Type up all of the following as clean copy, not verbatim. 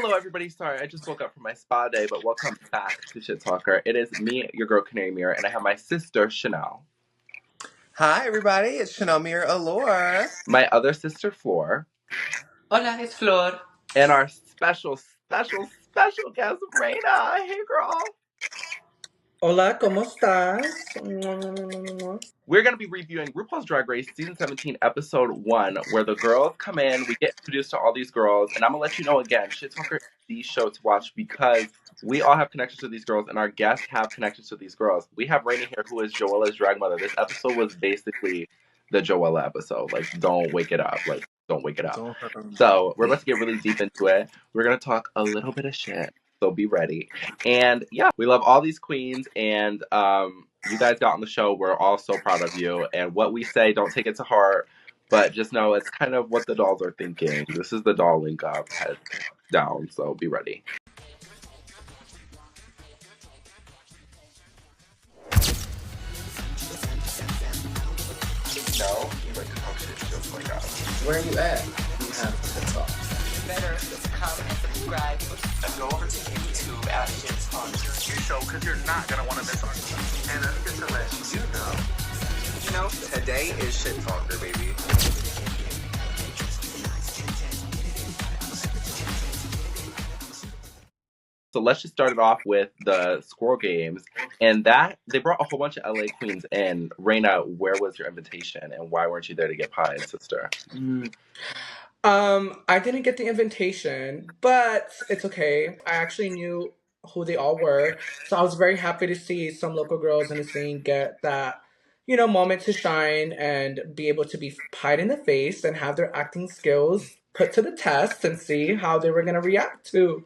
Hello, everybody. Sorry, I just woke up from my spa day, but welcome back to Shit Talker. It is me, your girl, Canary Mirror, and I have my sister, Chanel. Hi, everybody. It's Chanel Mirror Allure. My other sister, Floor. Hola, it's Flor. And our special guest, Reina. Hey, girl. Hola, ¿cómo estás? We're going to be reviewing RuPaul's Drag Race Season 17, Episode 1, where the girls come in, we get introduced to all these girls, and I'm going to let you know again, Shit Talker is the show to watch because we all have connections to these girls, and our guests have connections to these girls. We have Raina here, who is Joella's drag mother. This episode was basically the Joella episode. Like, don't wake it up. Like, don't wake it up. So, we're about to get really deep into it. We're going to talk a little bit of shit. So be ready. And yeah, we love all these queens, and you guys got on the show. We're all so proud of you. And what we say, don't take it to heart, but just know it's kind of what the dolls are thinking. This is the doll link up, head down, so be ready. No, you like to talk shit just like us. Where are you at? You have to talk. Better come and subscribe and go over to YouTube at Shit Talker. You show because you're not gonna want to miss our stuff. And just to let you know, today is Shit Talker, baby. So let's just start it off with the Squirrel Games, and that they brought a whole bunch of LA queens in. Reina, where was your invitation, and why weren't you there to get pied, sister? I didn't get the invitation, but it's okay. I actually knew who they all were, so I was very happy to see some local girls in the scene get that, moment to shine and be able to be pied in the face and have their acting skills put to the test and see how they were gonna react to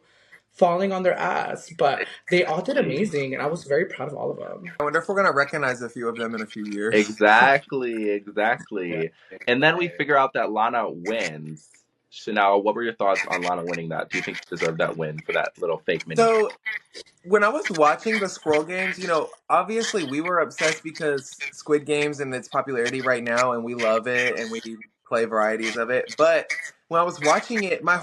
falling on their ass. But they all did amazing, and I was very proud of all of them. I wonder if we're going to recognize a few of them in a few years. Exactly. And then we figure out that Lana wins. Chanel, what were your thoughts on Lana winning that? Do you think she deserved that win for that little fake mini? So, when I was watching the Squirrel Games, obviously we were obsessed because Squid Games and its popularity right now, and we love it, and we play varieties of it. But when I was watching it, the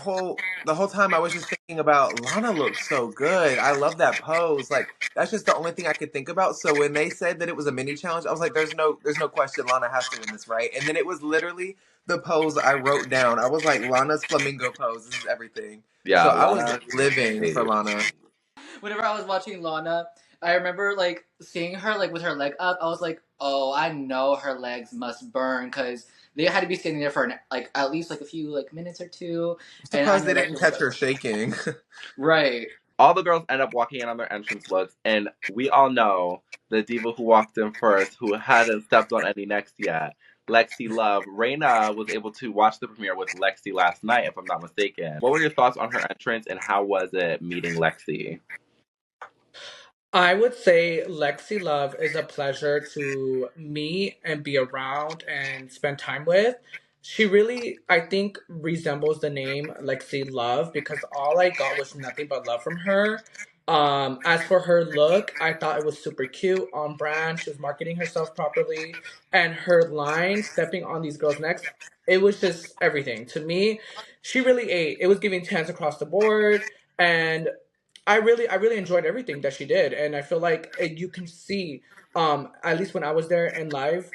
whole time I was just thinking about Lana looks so good. I love that pose. Like, that's just the only thing I could think about. So when they said that it was a mini challenge, I was like, there's no question Lana has to win this, right? And then it was literally the pose I wrote down. I was like, Lana's flamingo pose. This is everything. Yeah, so I was living for Lana. Whenever I was watching Lana, I remember seeing her with her leg up. I was like, oh, I know her legs must burn because they had to be standing there for at least a few minutes or two. Surprised they didn't catch her shaking. Right. All the girls end up walking in on their entrance looks, and we all know the diva who walked in first, who hadn't stepped on any necks yet, Lexi Love. Reina was able to watch the premiere with Lexi last night, if I'm not mistaken. What were your thoughts on her entrance, and how was it meeting Lexi? I would say Lexi Love is a pleasure to meet and be around and spend time with. She really, I think, resembles the name Lexi Love because all I got was nothing but love from her. As for her look, I thought it was super cute, on brand. She was marketing herself properly, and her line stepping on these girls' necks, it was just everything to me. She really ate. It was giving 10s across the board, and I really enjoyed everything that she did, and I feel like you can see, at least when I was there in live,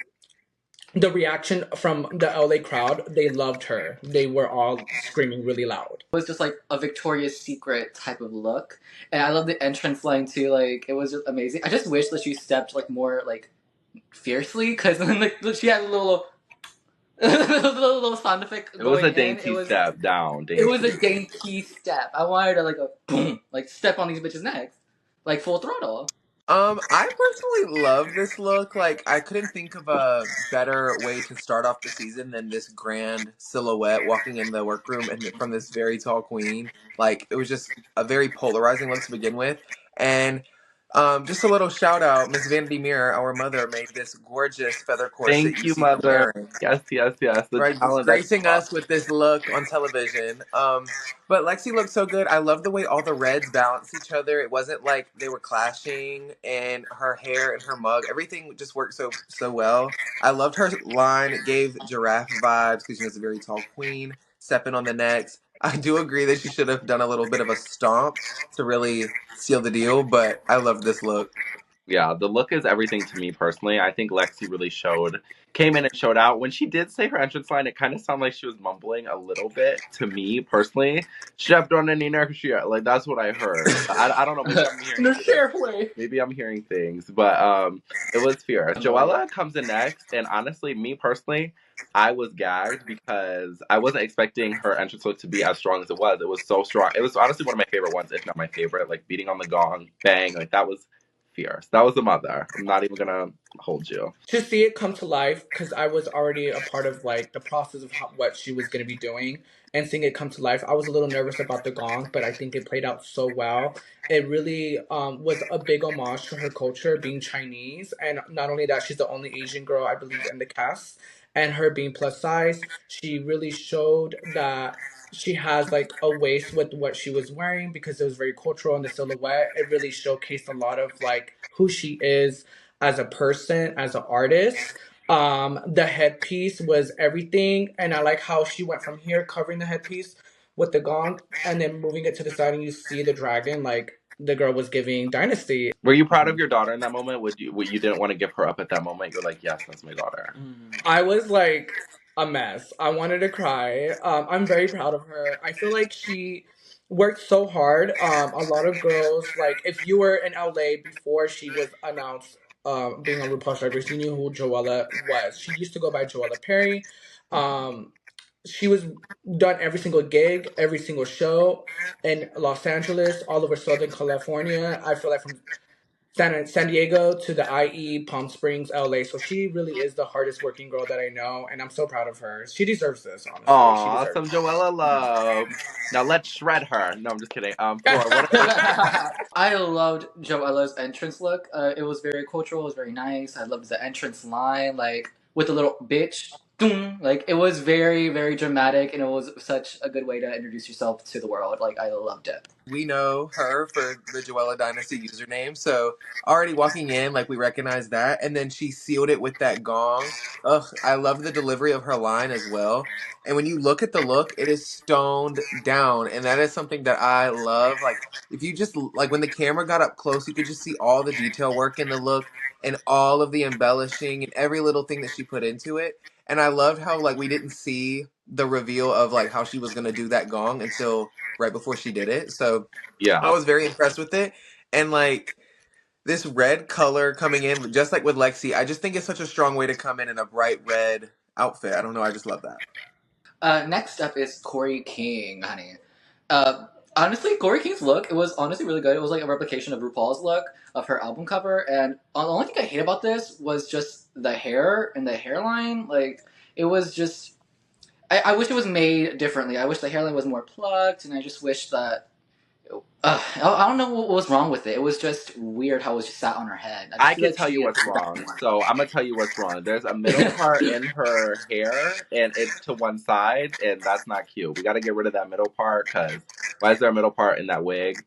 the reaction from the LA crowd. They loved her. They were all screaming really loud. It was just a Victoria's Secret type of look, and I love the entrance line too. It was just amazing. I just wish that she stepped more fiercely because then she had a little. little sound effect. It was a dainty step down. Dainty. It was a dainty step. I wanted to a boom, step on these bitches' necks, full throttle. I personally love this look. I couldn't think of a better way to start off the season than this grand silhouette walking in the workroom and from this very tall queen. It was just a very polarizing look to begin with, and. Just a little shout out, Miss Vanity Mirror, our mother, made this gorgeous feather corset. Thank you, mother. Yes. Right, gracing us with this look on television. But Lexi looked so good. I love the way all the reds balanced each other. It wasn't like they were clashing, and her hair and her mug, everything just worked so well. I loved her line. It gave giraffe vibes because she was a very tall queen, stepping on the necks. I do agree that she should have done a little bit of a stomp to really seal the deal, but I love this look. Yeah, the look is everything to me personally. I think Lexi really came in and showed out. When she did say her entrance line, it kind of sounded like she was mumbling a little bit to me personally. Chef on any inertia. Like, that's what I heard. I don't know. Maybe I'm hearing No things. share way. Maybe I'm hearing things. But it was fierce. Joella comes in next. And honestly, me personally, I was gagged because I wasn't expecting her entrance look to be as strong as it was. It was so strong. It was honestly one of my favorite ones, if not my favorite. Like, beating on the gong, bang. Like, that was fierce. That was the mother. I'm not even gonna hold you. To see it come to life, because I was already a part of like the process of what she was going to be doing, and seeing it come to life, I was a little nervous about the gong, but I think it played out so well. It really was a big homage to her culture, being Chinese, and not only that, she's the only Asian girl I believe in the cast, and her being plus size, she really showed that she has like a waist with what she was wearing because it was very cultural in the silhouette. It really showcased a lot of like who she is as a person, as an artist. The headpiece was everything, and I like how she went from here covering the headpiece with the gong, and then moving it to the side, and you see the dragon. Like the girl was giving Dynasty. Were you proud of your daughter in that moment? You didn't want to give her up at that moment? You're like, yes, that's my daughter. I was like a mess. I wanted to cry. I'm very proud of her. I feel like she worked so hard. A lot of girls, like if you were in LA before she was announced being on RuPaul's Drag Race, you knew who Joella was. She used to go by Joella Perry. Um, she was done every single gig, every single show in Los Angeles, all over Southern California. I feel like from San Diego to the IE, Palm Springs, LA. So she really is the hardest working girl that I know, and I'm so proud of her. She deserves this, honestly. She Aw, deserves some Joella love. Now let's shred her. No, I'm just kidding. Flora, what? I loved Joella's entrance look. It was very cultural. It was very nice. I loved the entrance line, like with the little bitch. Doom. Like it was very, very dramatic, and it was such a good way to introduce yourself to the world. Like I loved it. We know her for the Joella Dynasty username, so already walking in, like we recognize that, and then she sealed it with that gong. Ugh, I love the delivery of her line as well. And when you look at the look, it is stoned down, and that is something that I love. Like if you just like when the camera got up close, you could just see all the detail work in the look and all of the embellishing and every little thing that she put into it. And I loved how like we didn't see the reveal of like how she was gonna do that gong until right before she did it. So I Yeah. was very impressed with it. And like this red color coming in, just like with Lexi, I just think it's such a strong way to come in a bright red outfit. I don't know. I just love that. Next up is Corey King, honey. Honestly, Corey King's look, it was honestly really good. It was like a replication of RuPaul's look of her album cover. And the only thing I hate about this was just the hair and the hairline. Like, it was just. I wish it was made differently. I wish the hairline was more plucked, and I just wish that. I don't know what was wrong with it. It was just weird how it was just sat on her head. I can tell you what's wrong. So I'm gonna tell you what's wrong. There's a middle part in her hair, and it's to one side, and that's not cute. We got to get rid of that middle part because why is there a middle part in that wig?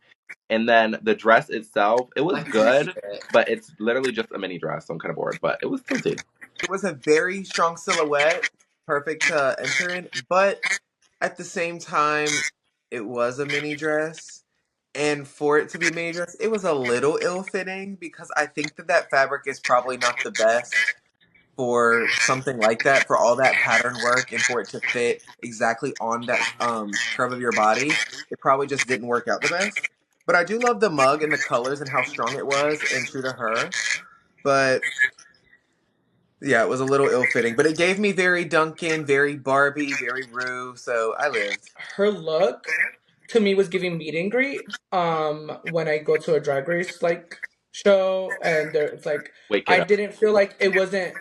And then the dress itself, it was good, but it's literally just a mini dress. So I'm kind of bored, but it was tilty. It was a very strong silhouette, perfect to enter in, but at the same time, it was a mini dress. And for it to be a mini dress, it was a little ill-fitting because I think that fabric is probably not the best for something like that, for all that pattern work and for it to fit exactly on that curve of your body. It probably just didn't work out the best. But I do love the mug and the colors and how strong it was and true to her. But yeah, it was a little ill-fitting. But it gave me very Duncan, very Barbie, very Rue, so I lived. Her look to me was giving meet and greet. When I go to a drag race like show, and it's like I didn't feel like it wasn't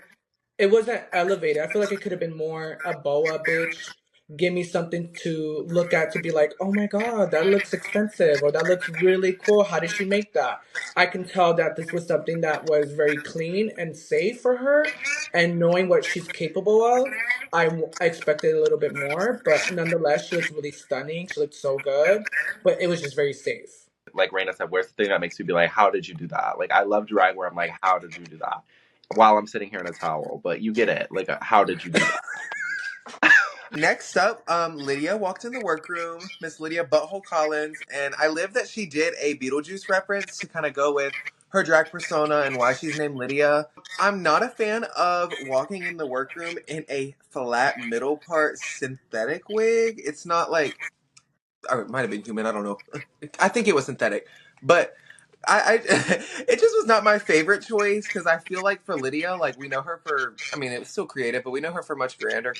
elevated. I feel like it could have been more a boa bitch. Give me something to look at to be like, oh my god, that looks expensive, or that looks really cool. How did she make that? I can tell that this was something that was very clean and safe for her, and knowing what she's capable of, I expected a little bit more, but nonetheless, she looks really stunning. She looked so good, but it was just very safe. Like Reina said, where's the thing that makes you be like, how did you do that? Like, I love drag where I'm like, how did you do that? While I'm sitting here in a towel, but you get it. Like, how did you do that? Next up, Lydia walked in the workroom, Miss Lydia Butthole Collins, and I live that she did a Beetlejuice reference to kind of go with her drag persona and why she's named Lydia. I'm not a fan of walking in the workroom in a flat middle part synthetic wig. It's not like, or it might have been human, I don't know. I think it was synthetic. But I it just was not my favorite choice because I feel like for Lydia, like we know her for, I mean, it was still creative, but we know her for much grander,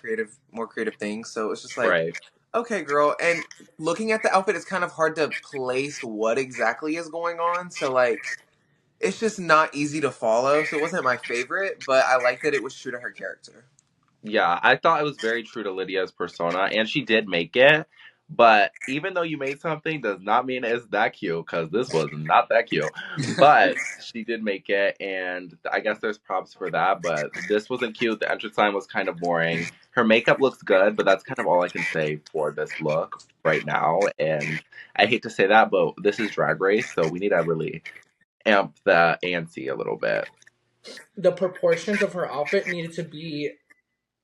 more creative things. So it's just like, Right. okay, girl. And looking at the outfit, it's kind of hard to place what exactly is going on. So like, it's just not easy to follow. So it wasn't my favorite, but I like that it was true to her character. Yeah, I thought it was very true to Lydia's persona, and she did make it. But even though you made something, does not mean it's that cute, because this was not that cute. But she did make it, and I guess there's props for that. But this wasn't cute. The entrance line was kind of boring. Her makeup looks good, but that's kind of all I can say for this look right now. And I hate to say that, but this is Drag Race, so we need to really amp the ante a little bit. The proportions of her outfit needed to be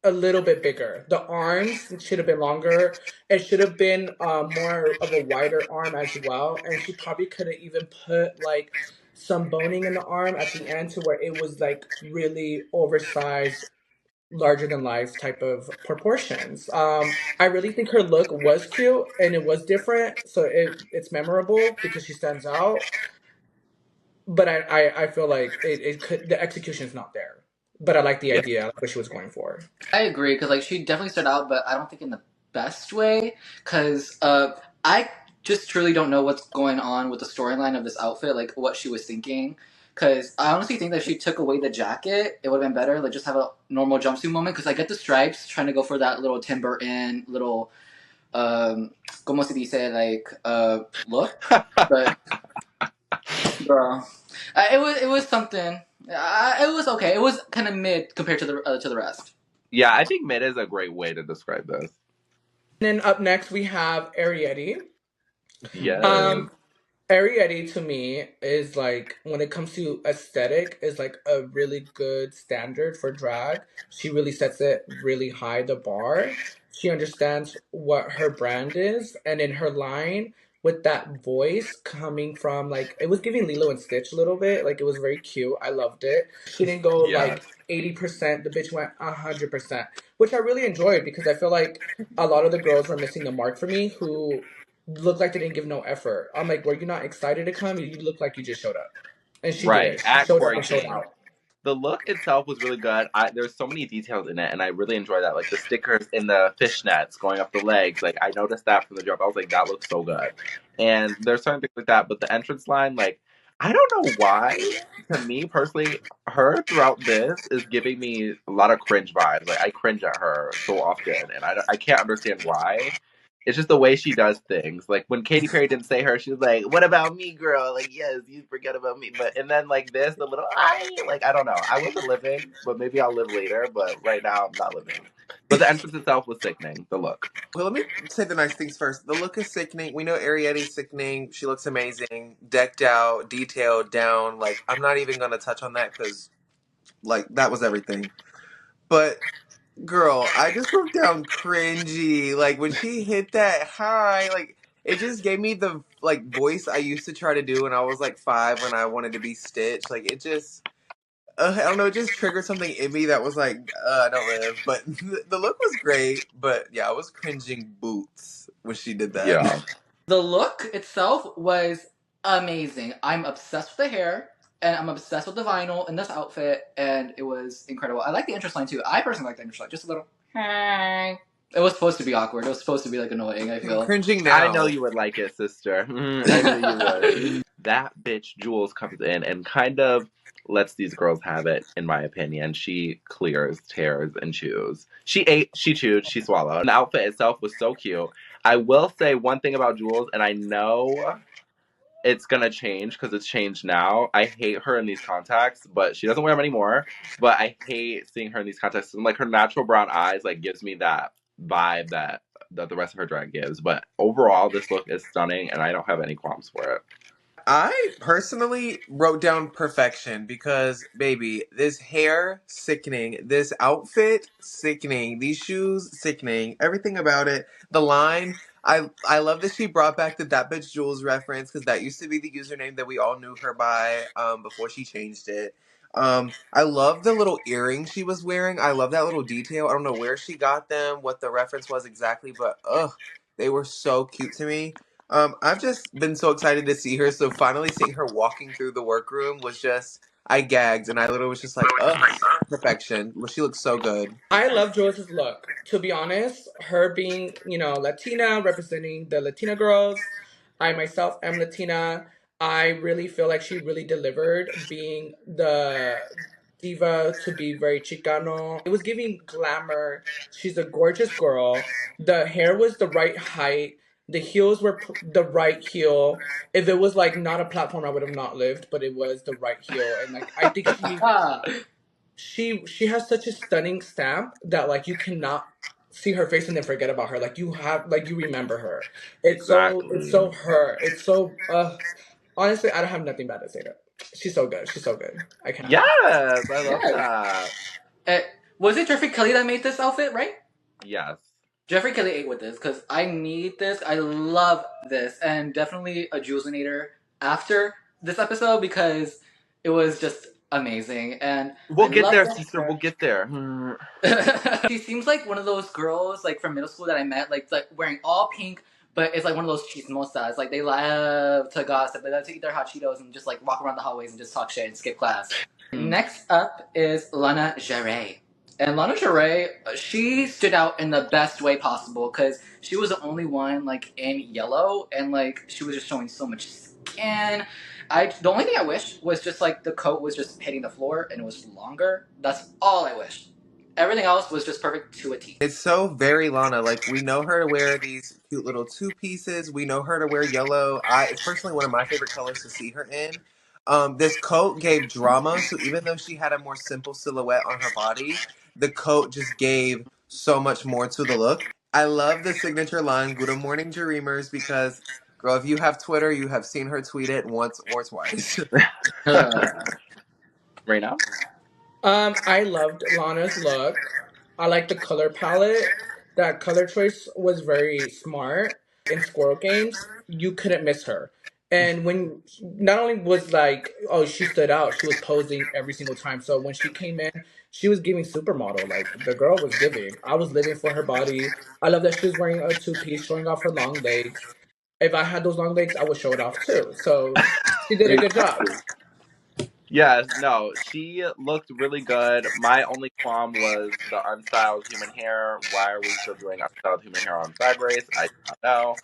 a little bit bigger. The arms should have been longer. It should have been more of a wider arm as well. And she probably could have even put like some boning in the arm at the end to where it was like really oversized, larger than life type of proportions. I really think her look was cute and it was different, so it's memorable because she stands out. But I feel like it could, the execution's not there. But I like the Yeah. idea. I like what she was going for. I agree because like she definitely stood out, but I don't think in the best way. Because I just truly don't know what's going on with the storyline of this outfit, like what she was thinking. Because I honestly think that if she took away the jacket, it would have been better. Like just have a normal jumpsuit moment. Because I get the stripes, trying to go for that little Tim Burton little, como se dice, like look, but girl, it was something. It was okay. It was kind of mid compared to the rest. Yeah, I think mid is a great way to describe this. And then up next we have Arietti. Yes. Arietti to me is like, when it comes to aesthetic, is like a really good standard for drag. She really sets it really high, the bar. She understands what her brand is, and in her line with that voice coming from, like, it was giving Lilo and Stitch a little bit. Like, it was very cute. I loved it. She didn't go Yes. like 80%. The bitch went 100%, which I really enjoyed because I feel like a lot of the girls were missing the mark for me who looked like they didn't give no effort. I'm like, were you not excited to come? You look like you just showed up. And she Right. did. She At showed up and showed quarantine. out. The look itself was really good. There's so many details in it, and I really enjoy that. Like the stickers in the fishnets going up the legs. Like I noticed that from the jump. I was like, that looks so good. And there's certain things like that. But the entrance line, like, I don't know why. To me personally, her throughout this is giving me a lot of cringe vibes. Like I cringe at her so often, and I can't understand why. It's just the way she does things. Like when Katy Perry didn't say her, she was like, "What about me, girl?" Like, yes, you forget about me. But and then like this, the little I don't know. I wasn't living, but maybe I'll live later. But right now, I'm not living. But the entrance itself was sickening. The look. Well, let me say the nice things first. The look is sickening. We know Arietti's sickening. She looks amazing, decked out, detailed, down. Like I'm not even gonna touch on that because, like, that was everything. But girl, I just wrote down cringy. Like when she hit that high, like it just gave me the like voice I used to try to do when I was like 5 when I wanted to be Stitch. Like it just. I don't know. It just triggered something in me that was like, I don't live. But the look was great. But yeah, I was cringing boots when she did that. Yeah. The look itself was amazing. I'm obsessed with the hair, and I'm obsessed with the vinyl in this outfit, and it was incredible. I like the entrance line too. I personally like the entrance line, just a little. Hey. It was supposed to be awkward. It was supposed to be like annoying. I I'm feel. cringing now. I know you would like it, sister. I knew you would. That bitch Jules comes in and kind of lets these girls have it, in my opinion. She clears, tears, and chews. She ate, she chewed, she swallowed. And the outfit itself was so cute. I will say one thing about Jules, and I know it's gonna change because it's changed now. I hate her in these contacts, but she doesn't wear them anymore. But I hate seeing her in these contacts. And like her natural brown eyes, like gives me that vibe that the rest of her drag gives. But overall, this look is stunning, and I don't have any qualms for it. I personally wrote down perfection because, baby, this hair, sickening. This outfit, sickening. These shoes, sickening. Everything about it. The line, I love that she brought back the That Bitch Jules reference because that used to be the username that we all knew her by before she changed it. I love the little earrings she was wearing. I love that little detail. I don't know where she got them, what the reference was exactly, but ugh, they were so cute to me. I've just been so excited to see her. So finally seeing her walking through the workroom was just, I gagged and I literally was just like, ugh, perfection. She looks so good. I love Joyce's look. To be honest, her being, Latina, representing the Latina girls. I myself am Latina. I really feel like she really delivered being the diva to be very Chicano. It was giving glamour. She's a gorgeous girl. The hair was the right height. The heels were the right heel. If it was like not a platform, I would have not lived, but it was the right heel. And like I think she has such a stunning stamp that like you cannot see her face and then forget about her. Like you remember her. It's so Exactly. her. It's so honestly, I don't have nothing bad to say to her. She's so good. She's so good. I can't. Yes, I love Yes. that. Was it Jeffrey Kelly that made this outfit, right? Yes. Jeffrey Kelly ate with this because I need this. I love this, and definitely a Julesinator after this episode because it was just amazing. And We'll I get love there, the sister. hair. We'll get there. She seems like one of those girls like from middle school that I met, like wearing all pink, but it's like one of those chismosas. Like they love to gossip, they love to eat their hot Cheetos and just like walk around the hallways and just talk shit and skip class. Next up is Lana Jarret. And Lana Jarret, she stood out in the best way possible because she was the only one like in yellow and like she was just showing so much skin. The only thing I wish was just like the coat was just hitting the floor and it was longer. That's all I wish. Everything else was just perfect to a T. It's so very Lana. Like we know her to wear these cute little two pieces. We know her to wear yellow. It's personally one of my favorite colors to see her in. This coat gave drama, so even though she had a more simple silhouette on her body, the coat just gave so much more to the look. I love the signature line, "Good morning, Dreamers," because girl, if you have Twitter, you have seen her tweet it once or twice. REINA? I loved Lana's look. I like the color palette. That color choice was very smart. In Squirrel Games, you couldn't miss her. And when not only was like, oh, she stood out, she was posing every single time. So when she came in, she was giving supermodel. Like the girl was giving. I was living for her body. I love that she was wearing a two-piece, showing off her long legs. If I had those long legs, I would show it off too. So she did a good job. Yes, no, she looked really good. My only qualm was the unstyled human hair. Why are we still doing unstyled human hair on Drag Race? I do not know.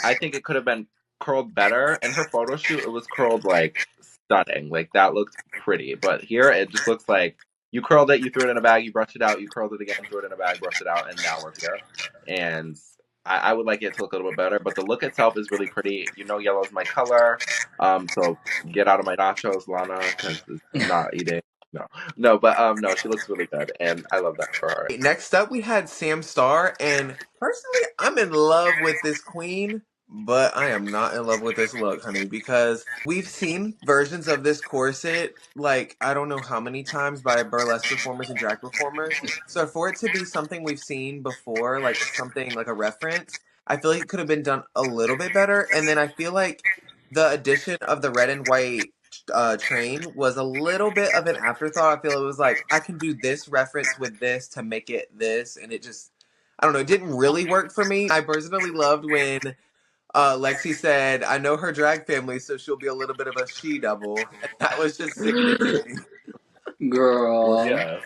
I think it could have been curled better. In her photo shoot, it was curled like stunning. Like that looked pretty. But here, it just looks like you curled it, you threw it in a bag, you brushed it out, you curled it again, threw it in a bag, brushed it out, and now we're here. And I would like it to look a little bit better. But the look itself is really pretty. You know, yellow is my color. So get out of my nachos, Lana, because it's not eating. No, but no, she looks really good, and I love that for her. Next up, we had Sam Starr, and personally, I'm in love with this queen, but I am not in love with this look, honey, because we've seen versions of this corset, like, I don't know how many times by burlesque performers and drag performers. So for it to be something we've seen before, like something like a reference, I feel like it could have been done a little bit better. And then I feel like the addition of the red and white train was a little bit of an afterthought. I feel it was like I can do this reference with this to make it this, and it just I don't know. It didn't really work for me. I personally loved when Lexi said, "I know her drag family, so she'll be a little bit of a she double," and that was just sickening to me. Girl. Yeah.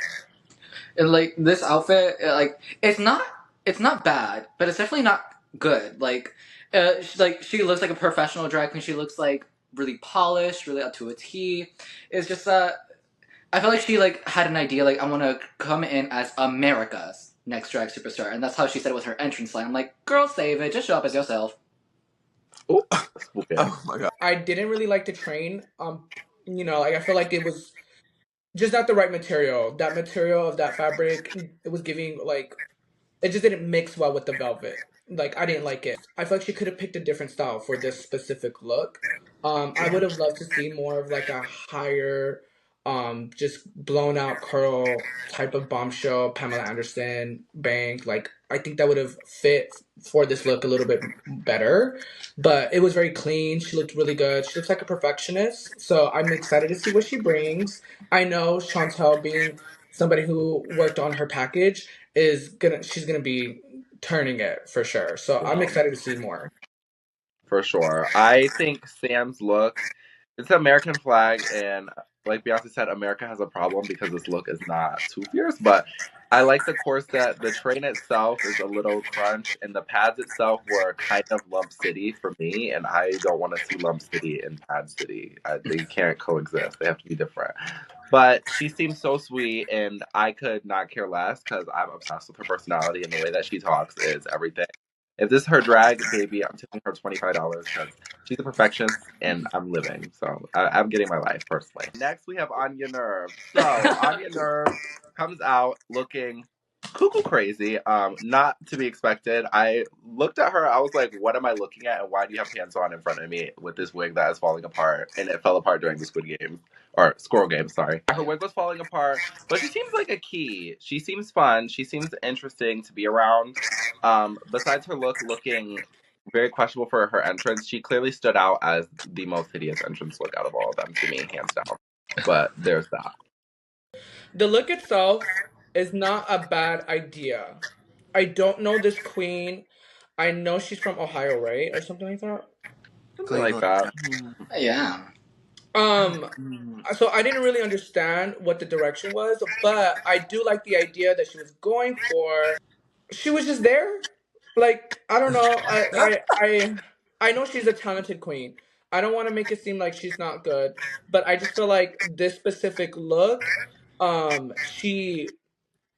And like this outfit, like it's not bad, but it's definitely not good. She looks like a professional drag queen. She looks like really polished, really up to a T. It's just I feel like she like had an idea like I want to come in as America's next drag superstar, and that's how she said it with her entrance line. I'm like, girl, save it, just show up as yourself. Oh, Oh my god. I didn't really like the train. Like I feel like it was just not the right material. That material of that fabric, it was giving like it just didn't mix well with the velvet. Like I didn't like it. I feel like she could have picked a different style for this specific look. I would have loved to see more of like a higher, just blown out curl type of bombshell Pamela Anderson bank. Like I think that would have fit for this look a little bit better. But it was very clean. She looked really good. She looks like a perfectionist. So I'm excited to see what she brings. I know Chantel, being somebody who worked on her package, she's gonna be turning it for sure. So I'm excited to see more. For sure. I think Sam's look, it's an American flag, and like Beyonce said, America has a problem because this look is not too fierce, but I like the corset. The train itself is a little crunch, and the pads itself were kind of Lump City for me, and I don't want to see Lump City and Pad City. They can't coexist. They have to be different. But she seems so sweet, and I could not care less because I'm obsessed with her personality, and the way that she talks is everything. If this is her drag, baby, I'm tipping her $25 because she's a perfectionist and I'm living. So I'm getting my life personally. Next, we have Anya Nerve. So Anya Nerve comes out looking cuckoo crazy, not to be expected. I looked at her, I was like, what am I looking at, and why do you have pants on in front of me with this wig that is falling apart? And it fell apart during the Squid Game, or Squirrel Game, sorry. Her wig was falling apart, but she seems like a key. She seems fun. She seems interesting to be around. Besides her look looking very questionable for her entrance, she clearly stood out as the most hideous entrance look out of all of them to me, hands down. But there's that. The look itself is not a bad idea. I don't know this queen. I know she's from Ohio, right? Or something like that. Something like Cleveland. that. Yeah. Um, so I didn't really understand what the direction was, but I do like the idea that she was going for. She was just there. Like, I don't know. I know she's a talented queen. I don't want to make it seem like she's not good, but I just feel like this specific look, she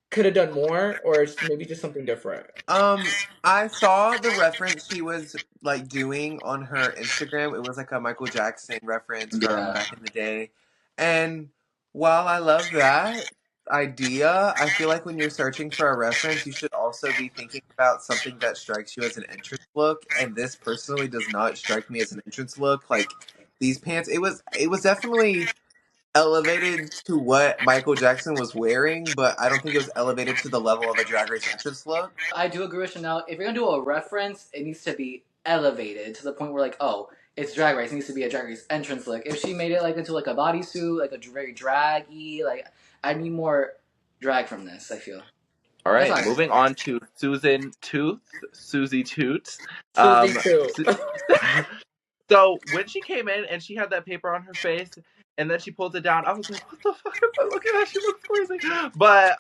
could have done more, or maybe just something different. I saw the reference she was like doing on her Instagram. It was like a Michael Jackson reference from Yeah. back in the day. And while I love that idea, I feel like when you're searching for a reference, you should also be thinking about something that strikes you as an entrance look. And this personally does not strike me as an entrance look. Like these pants, it was definitely elevated to what Michael Jackson was wearing, but I don't think it was elevated to the level of a Drag Race entrance look. I do agree with Chanel. If you're gonna do a reference, it needs to be elevated to the point where, like, oh, it's Drag Race. It needs to be a Drag Race entrance look. If she made it like into like a bodysuit, like a very draggy, like I need more drag from this. I feel. All right, That's moving on to Susan Tooth, Susie Toots. Susie too. Su- So when she came in and she had that paper on her face, and then she pulled it down, I was like, "What the fuck am I looking at? She looks crazy." But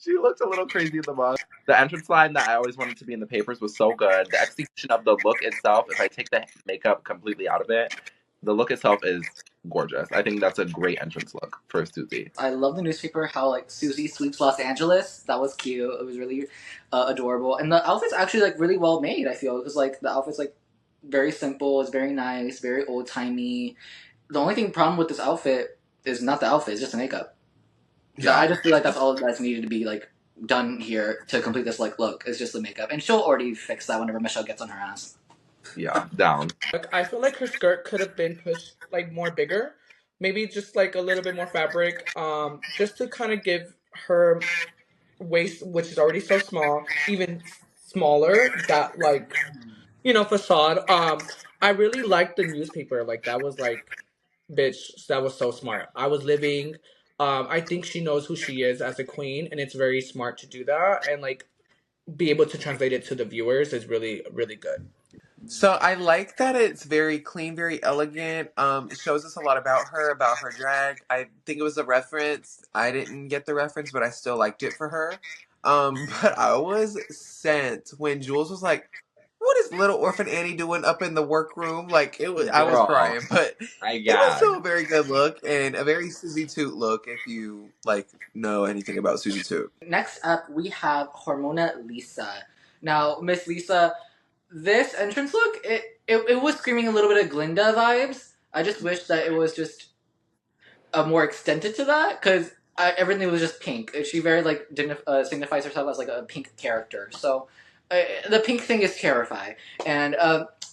she looked a little crazy in the mug. The entrance line that I always wanted to be in the papers was so good. The execution of the look itself, if I take the makeup completely out of it, the look itself is gorgeous. I think that's a great entrance look for Susie. I love the newspaper. How like Susie sweeps Los Angeles. That was cute. It was really adorable, and the outfit's actually like really well made. I feel because like the outfit's like very simple. It's very nice, very old timey. The only problem with this outfit is not the outfit; it's just the makeup. Yeah, I just feel like that's all that's needed to be like done here to complete this like look. It's just the makeup, and she'll already fix that whenever Michelle gets on her ass. Yeah, down. Like, I feel like her skirt could have been pushed like more bigger, maybe just like a little bit more fabric, just to kind of give her waist, which is already so small, even smaller. That like, facade. I really liked the newspaper. Like that was like, bitch, that was so smart. I was living. I think she knows who she is as a queen, and it's very smart to do that, and like be able to translate it to the viewers is really really good. So I like that it's very clean, very elegant. It shows us a lot about her drag. I think it was a reference. I didn't get the reference, but I still liked it for her. But I was sent when Jules was like, "What is little orphan Annie doing up in the workroom?" Like it was, I was Girl, crying, but I it was got. still a very good look and a very Susie Toot look. If you like know anything about Susie Toot. Next up, we have Hormona Lisa. Now, Miss Lisa, this entrance look, it was screaming a little bit of Glinda vibes. I just wish that it was just more extended to that, because everything was just pink. She very, like, signifies herself as, like, a pink character. So, the pink thing is terrifying. And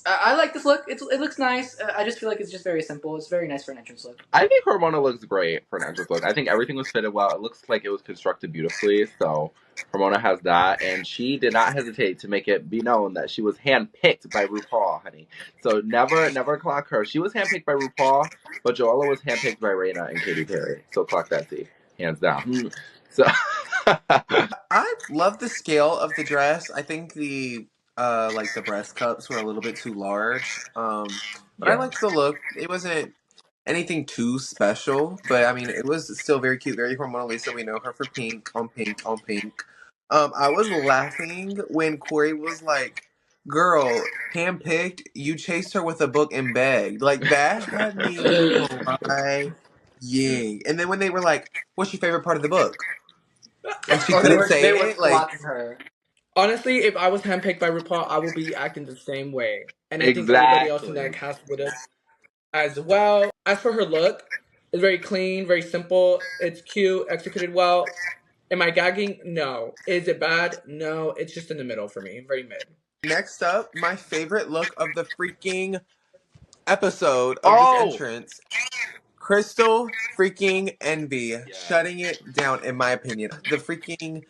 I like this look. It looks nice. I just feel like it's just very simple. It's very nice for an entrance look. I think Hormona looks great for an entrance look. I think everything was fitted well. It looks like it was constructed beautifully. So Hormona has that, and she did not hesitate to make it be known that she was handpicked by RuPaul, honey. So never clock her. She was handpicked by RuPaul, but Joella was handpicked by Reina and Katy Perry. So clock that T, hands down. So I love the scale of the dress. I think the like the breast cups were a little bit too large. But I yeah. liked the look. It wasn't anything too special, but I mean it was still very cute, very Mona Lisa. We know her for pink on pink on pink. I was laughing when Corey was like, "Girl, handpicked, you chased her with a book and begged." Like that had me crying. And then when they were like, "What's your favorite part of the book?" and she Or couldn't they say were it, like clocking her. Honestly, if I was handpicked by RuPaul, I would be acting the same way, and I think everybody else in that Exactly. cast would have as well. As for her look, it's very clean, very simple. It's cute, executed well. Am I gagging? No. Is it bad? No. It's just in the middle for me. Very mid. next up, my favorite look of the freaking episode of this Oh entrance, Crystal freaking Envy, yes. shutting it down in my opinion. The freaking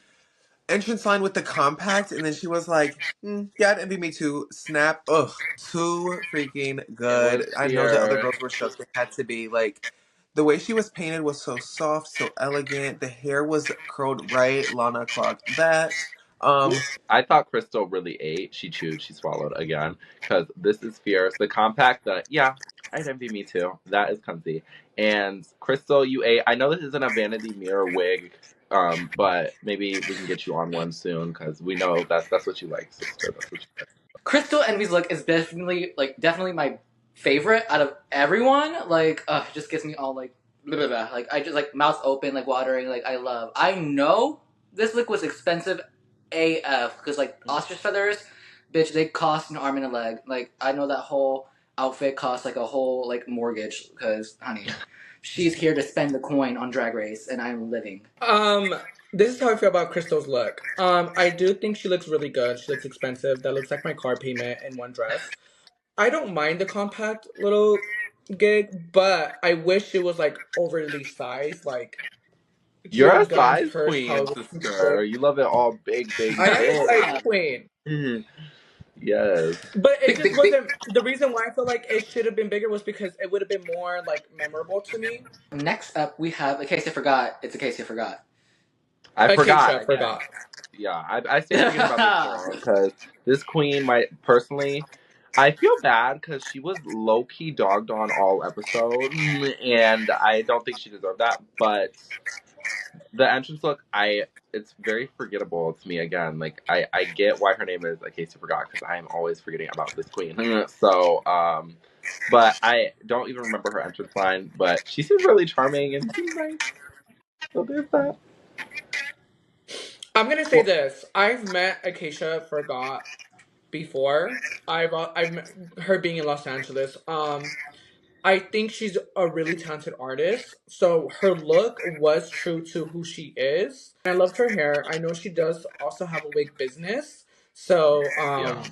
entrance line with the compact, and then she was like, yeah, I'd envy me too. Snap. Ugh, too freaking It was good. I know the other fierce. girls were shook. They had to be like, the way she was painted was so soft, so elegant. The hair was curled right. Lana clocked that. I thought Crystal really ate. She chewed, she swallowed again. Because this is fierce. The compact, yeah, I'd envy me too. That is comfy. And Crystal, you ate. I know this isn't a vanity mirror wig, but maybe we can get you on one soon because we know that's what you like, sister. That's what you like. Crystal Envy's look is definitely my favorite out of everyone. Like, it just gets me all like, blah, blah, blah. Like I just like mouth open, like watering. Like I know this look was expensive AF because like ostrich feathers, bitch, they cost an arm and a leg. Like I know that whole outfit costs like a whole like mortgage because honey, she's here to spend the coin on Drag Race, and I'm living. This is how I feel about Crystal's look. I do think she looks really good. She looks expensive. That looks like my car payment in one dress. I don't mind the compact little gig, but I wish it was like overly sized. Like she would You're a have gone size hers how queen, it was sister. supposed. You love it all big, big, I am a big. size queen. Yes. But it Big, just big, big. wasn't the reason why I feel like it should have been bigger was because it would have been more like memorable to me. Next up, we have A Case You Forgot. It's A Case You Forgot. I forgot Acacia again. forgot. Yeah, I stand forgetting about this girl because this queen might personally. I feel bad because she was low key dogged on all episode, and I don't think she deserved that. But the entrance look, it's very forgettable to me again. Like I get why her name is A Case You Forgot because I am always forgetting about this queen. So but I don't even remember her entrance line. But she seems really charming and seems nice. So there's that. I'm gonna say this. I've met Acacia Forgot before. I've met her being in Los Angeles. I think she's a really talented artist. So her look was true to who she is. And I loved her hair. I know she does also have a wig business. So Yeah.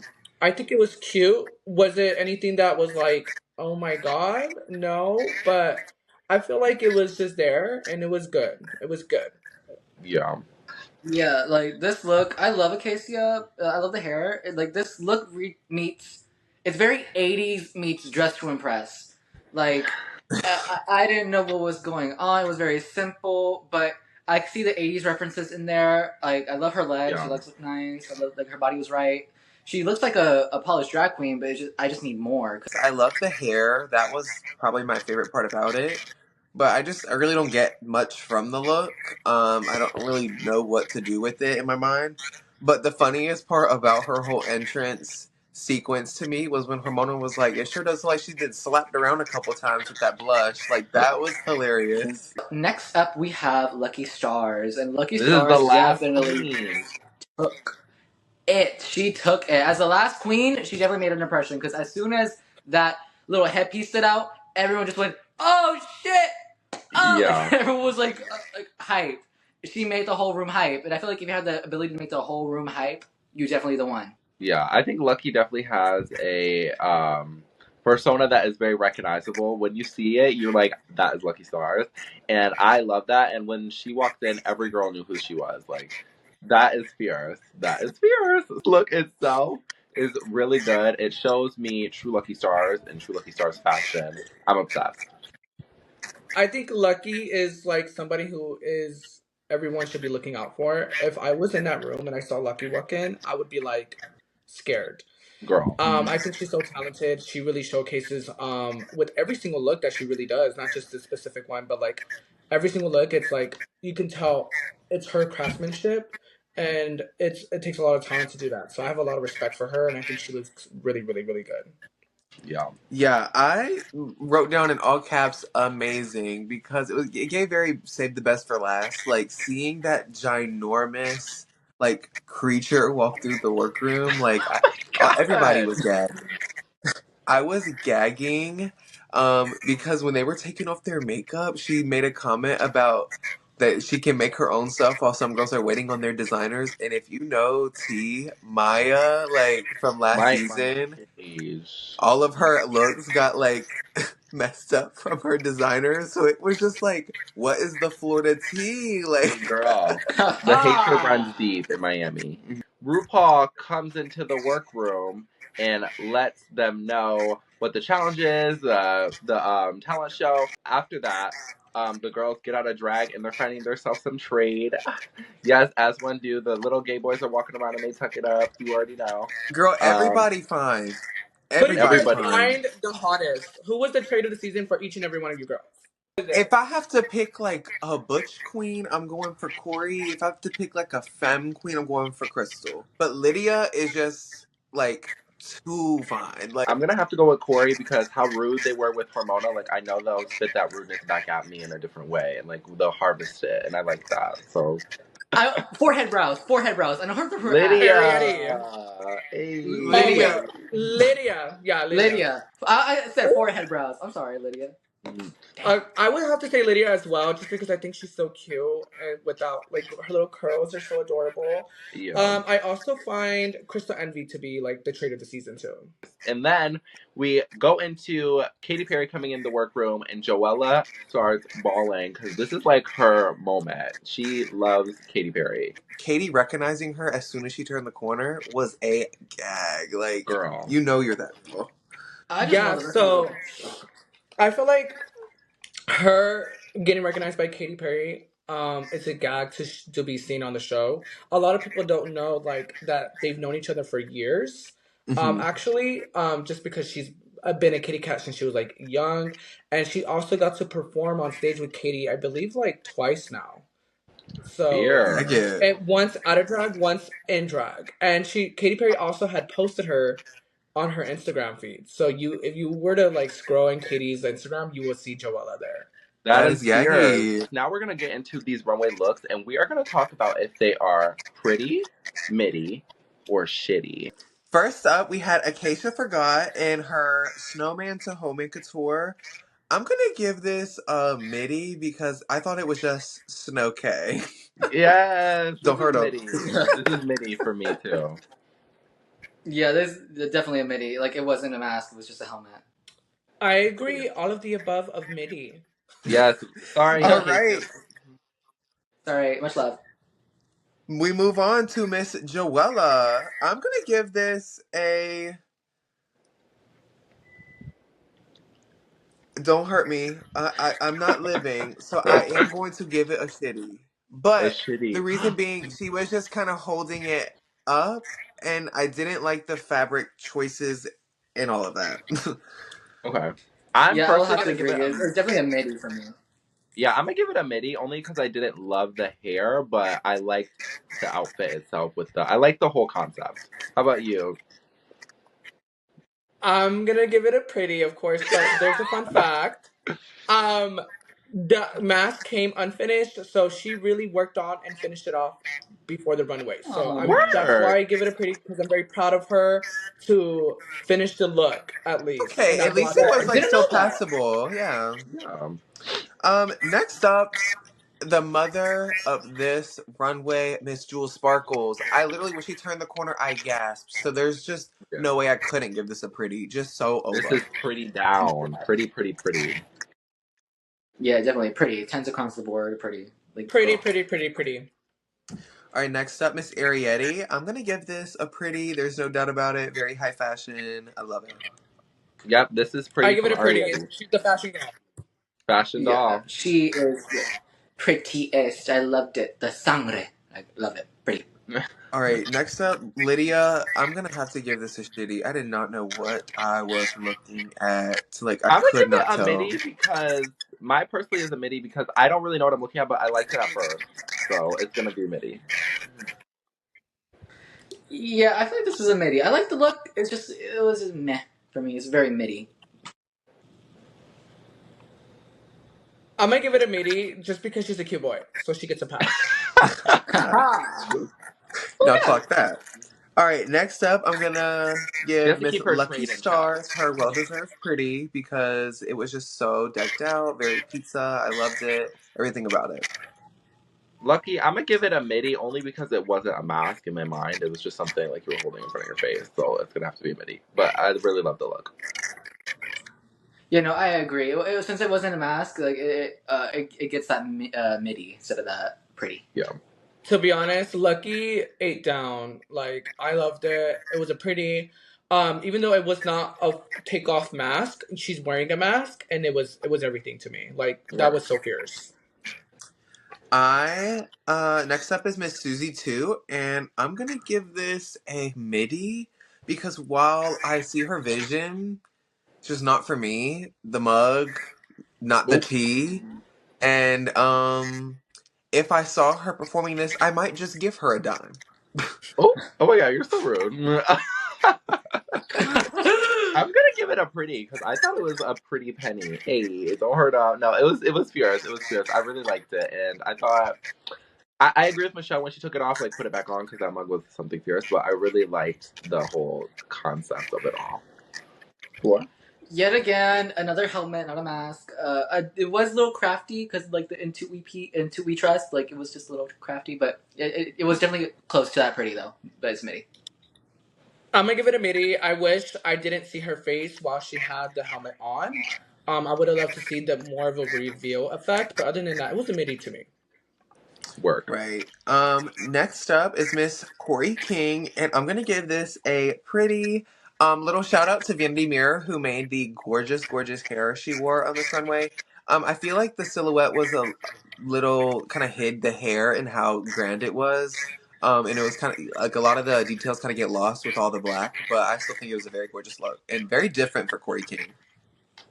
I think it was cute. Was it anything that was like, oh my god? No. But I feel like it was just there and it was good. It was good. Yeah. Yeah, like this look, I love Acacia. I love the hair. Like this look meets, it's very '80s meets Dress to Impress. Like I didn't know what was going on. It was very simple, but I see the '80s references in there. Like I love her legs. Her Yeah. legs look nice. I love like her body was right. She looks like a polished drag queen, but I just need more. I love the hair. That was probably my favorite part about it. But I really don't get much from the look. I don't really know what to do with it in my mind. But the funniest part about her whole entrance sequence to me was when Hormona was like, it sure does look like she's been slapped around a couple times with that blush. Like that was hilarious. Next up, we have Lucky Stars, and Lucky This is the Stars last definitely queen. took it. She took it. As the last queen, she definitely made an impression because as soon as that little headpiece stood out, everyone just went, "Oh shit!" Oh, Yeah. everyone was like hype. She made the whole room hype, and I feel like if you have the ability to make the whole room hype, you're definitely the one. Yeah, I think Lucky definitely has a persona that is very recognizable. When you see it, you're like, that is Lucky Stars. And I love that. And when she walked in, every girl knew who she was. Like, that is fierce. That is fierce. Look itself is really good. It shows me true Lucky Stars and true Lucky Stars fashion. I'm obsessed. I think Lucky is like somebody who is everyone should be looking out for. If I was in that room and I saw Lucky walk in, I would be like scared. Girl. I think she's so talented. She really showcases with every single look that she really does, not just this specific one, but like every single look, it's like you can tell it's her craftsmanship and it takes a lot of talent to do that. So I have a lot of respect for her and I think she looks really, really, really good. Yeah. Yeah, I wrote down in all caps "amazing" because it gave very save the best for last. Like seeing that ginormous like creature walk through the workroom, like everybody God. was gagging. I was gagging because when they were taking off their makeup, she made a comment about that she can make her own stuff while some girls are waiting on their designers. And if you know T Maya, like from last My season, age. all of her looks got like messed up from her designers. So it was just like, what is the Florida tea? Like, Girl. The hatred runs deep in Miami. RuPaul comes into the workroom and lets them know what the challenge is, the talent show. After that, the girls get out of drag and they're finding themselves some trade. Yes, as one do. The little gay boys are walking around and they tuck it up. You already know. girl, Um, everybody fine. Who did you Everybody guys everybody. fine. find the hottest? Who was the trade of the season for each and every one of you girls? Who is If it? I have to pick like a butch queen, I'm going for Corey. If I have to pick like a femme queen, I'm going for Crystal. But Lydia is just like too fine. Like, I'm gonna have to go with Corey because how rude they were with Hormona. Like I know they'll spit that rudeness back at me in a different way, and like they'll harvest it, and I like that. So Forehead brows. I know her from her ass. Ariady. Lydia, hey. Oh Lydia. wait, Lydia. Yeah, Lydia. Lydia. I said forehead brows. I'm sorry, Lydia. Mhm. I would have to say Lydia as well, just because I think she's so cute and without like her little curls are so adorable. Yeah. I also find Crystal Envy to be like the trade of the season too. And then we go into Katy Perry coming in the workroom, and Joella starts bawling because this is like her moment. She loves Katy Perry. Katie recognizing her as soon as she turned the corner was a gag. Like, Girl. you know you're that girl. I just Yeah, love her little. so I feel like her getting recognized by Katy Perry is a gag to be seen on the show. A lot of people don't know like that they've known each other for years. Hmm. Actually, just because she's been a kitty cat since she was like young, and she also got to perform on stage with Katy, I believe, like twice now. So, Fear. Gag it. and once out of drag, once in drag, and Katy Perry also had posted her on her Instagram feed. So if you were to like scroll in Katie's Instagram, you will see Joella there. That That is is fierce. gaggy. Now we're gonna get into these runway looks, and we are gonna talk about if they are pretty, midi, or shitty. First up, we had Acacia Forgot in her Snowman to Home and Couture. I'm gonna give this a midi because I thought it was just Snow K. Yes, this Don't is hurt them. midi. This is midi for me too. Yeah, there's definitely a midi. Like it wasn't a mask; it was just a helmet. I agree. All of the above of MIDI. Yes. Sorry, All Acacia. right, Sorry, much love. we move on to Miss Joella. I'm gonna give this a. Don't hurt me. I'm not living, so I am going to give it a shitty. A But the shitty. reason being, she was just kind of holding it up, and I didn't like the fabric choices and all of that. Okay. I'm Yeah, I'll personally have to gonna give agree. it a It's definitely a midi for me. yeah. I'm gonna give it a midi only because I didn't love the hair, but I liked the outfit itself. I like the whole concept. How about you? I'm gonna give it a pretty, of course, but there's a fun fact. Um, the mask came unfinished, so she really worked on and finished it off before the runway. So that's Word. why I give it a pretty because I'm very proud of her to finish the look at least, and Okay, at that's a least lot to it Yeah, was I ask. like didn't still know that. passable. Yeah. Yeah. Next up, the mother of this runway, Miss Jewel Sparkles. I literally, when she turned the corner, I gasped. So there's just no way I couldn't give this a pretty. Just so This over. is pretty down. Pretty. Yeah, definitely pretty. Tens across the board, pretty. Like Pretty, girl. pretty. All right, next up, Miss Arietti. I'm gonna give this a pretty. There's no doubt about it. Very high fashion. I love it. Yep, this is I pretty give from it a pretty. Ariana. She's the fashion girl. Fashion Yeah, doll. she is prettiest. I loved it. The sangre. I love it. Pretty. All right, next up, Lydia. I'm gonna have to give this a shitty. I did not know what I was looking at. Like, I I'm gonna could give it not a tell. midi because my personally is a midi because I don't really know what I'm looking at, but I liked it at first. So it's gonna be midi. Yeah, I feel like this was a midi. I like the look. It was just meh for me. It's very midi. I'm gonna give it a midi just because she's a cute boy, so she gets a pass. Now clock that. All right, next up, I'm gonna She has give to Miss keep her Lucky trade in check. Stars her well-deserved pretty because it was just so decked out, very pizza. I loved it, everything about it. Lucky, I'm gonna give it a midi only because it wasn't a mask in my mind. It was just something like you were holding in front of your face, so it's gonna have to be a midi. But I really love the look. You know, I agree. Since it wasn't a mask, like it gets that midi instead of that pretty. Yeah. To be honest, Lucky ate down. Like, I loved it. It was a pretty, even though it was not a takeoff mask, she's wearing a mask, and it was everything to me. Like, that was so fierce. I next up is Miss Susie 2, and I'm gonna give this a midi because while I see her vision, it's just not for me. The mug, not the Ooh. tea, and if I saw her performing this, I might just give her a dime. Oh my god, you're so rude. I'm gonna give it a pretty because I thought it was a pretty penny. Hey, don't hurt out. No, it was fierce. It was fierce. I really liked it, and I thought I agree with Michelle when she took it off, like put it back on because that mug was something fierce. But I really liked the whole concept of it all. What? Yet again, another helmet, not a mask. It was a little crafty because like the into we trust, like it was just a little crafty, but it was definitely close to that pretty though. But it's midi. I'm gonna give it a midi. I wish I didn't see her face while she had the helmet on. I would have loved to see the more of a reveal effect, but other than that, it was a midi to me. Work. Right. Next up is Miss Corey King, and I'm gonna give this a pretty little shout out to Vanity Mirror who made the gorgeous hair she wore on this runway. I feel like the silhouette was a little kind of hid the hair and how grand it was. And it was kind of like a lot of the details kind of get lost with all the black, but I still think it was a very gorgeous look and very different for Corey King.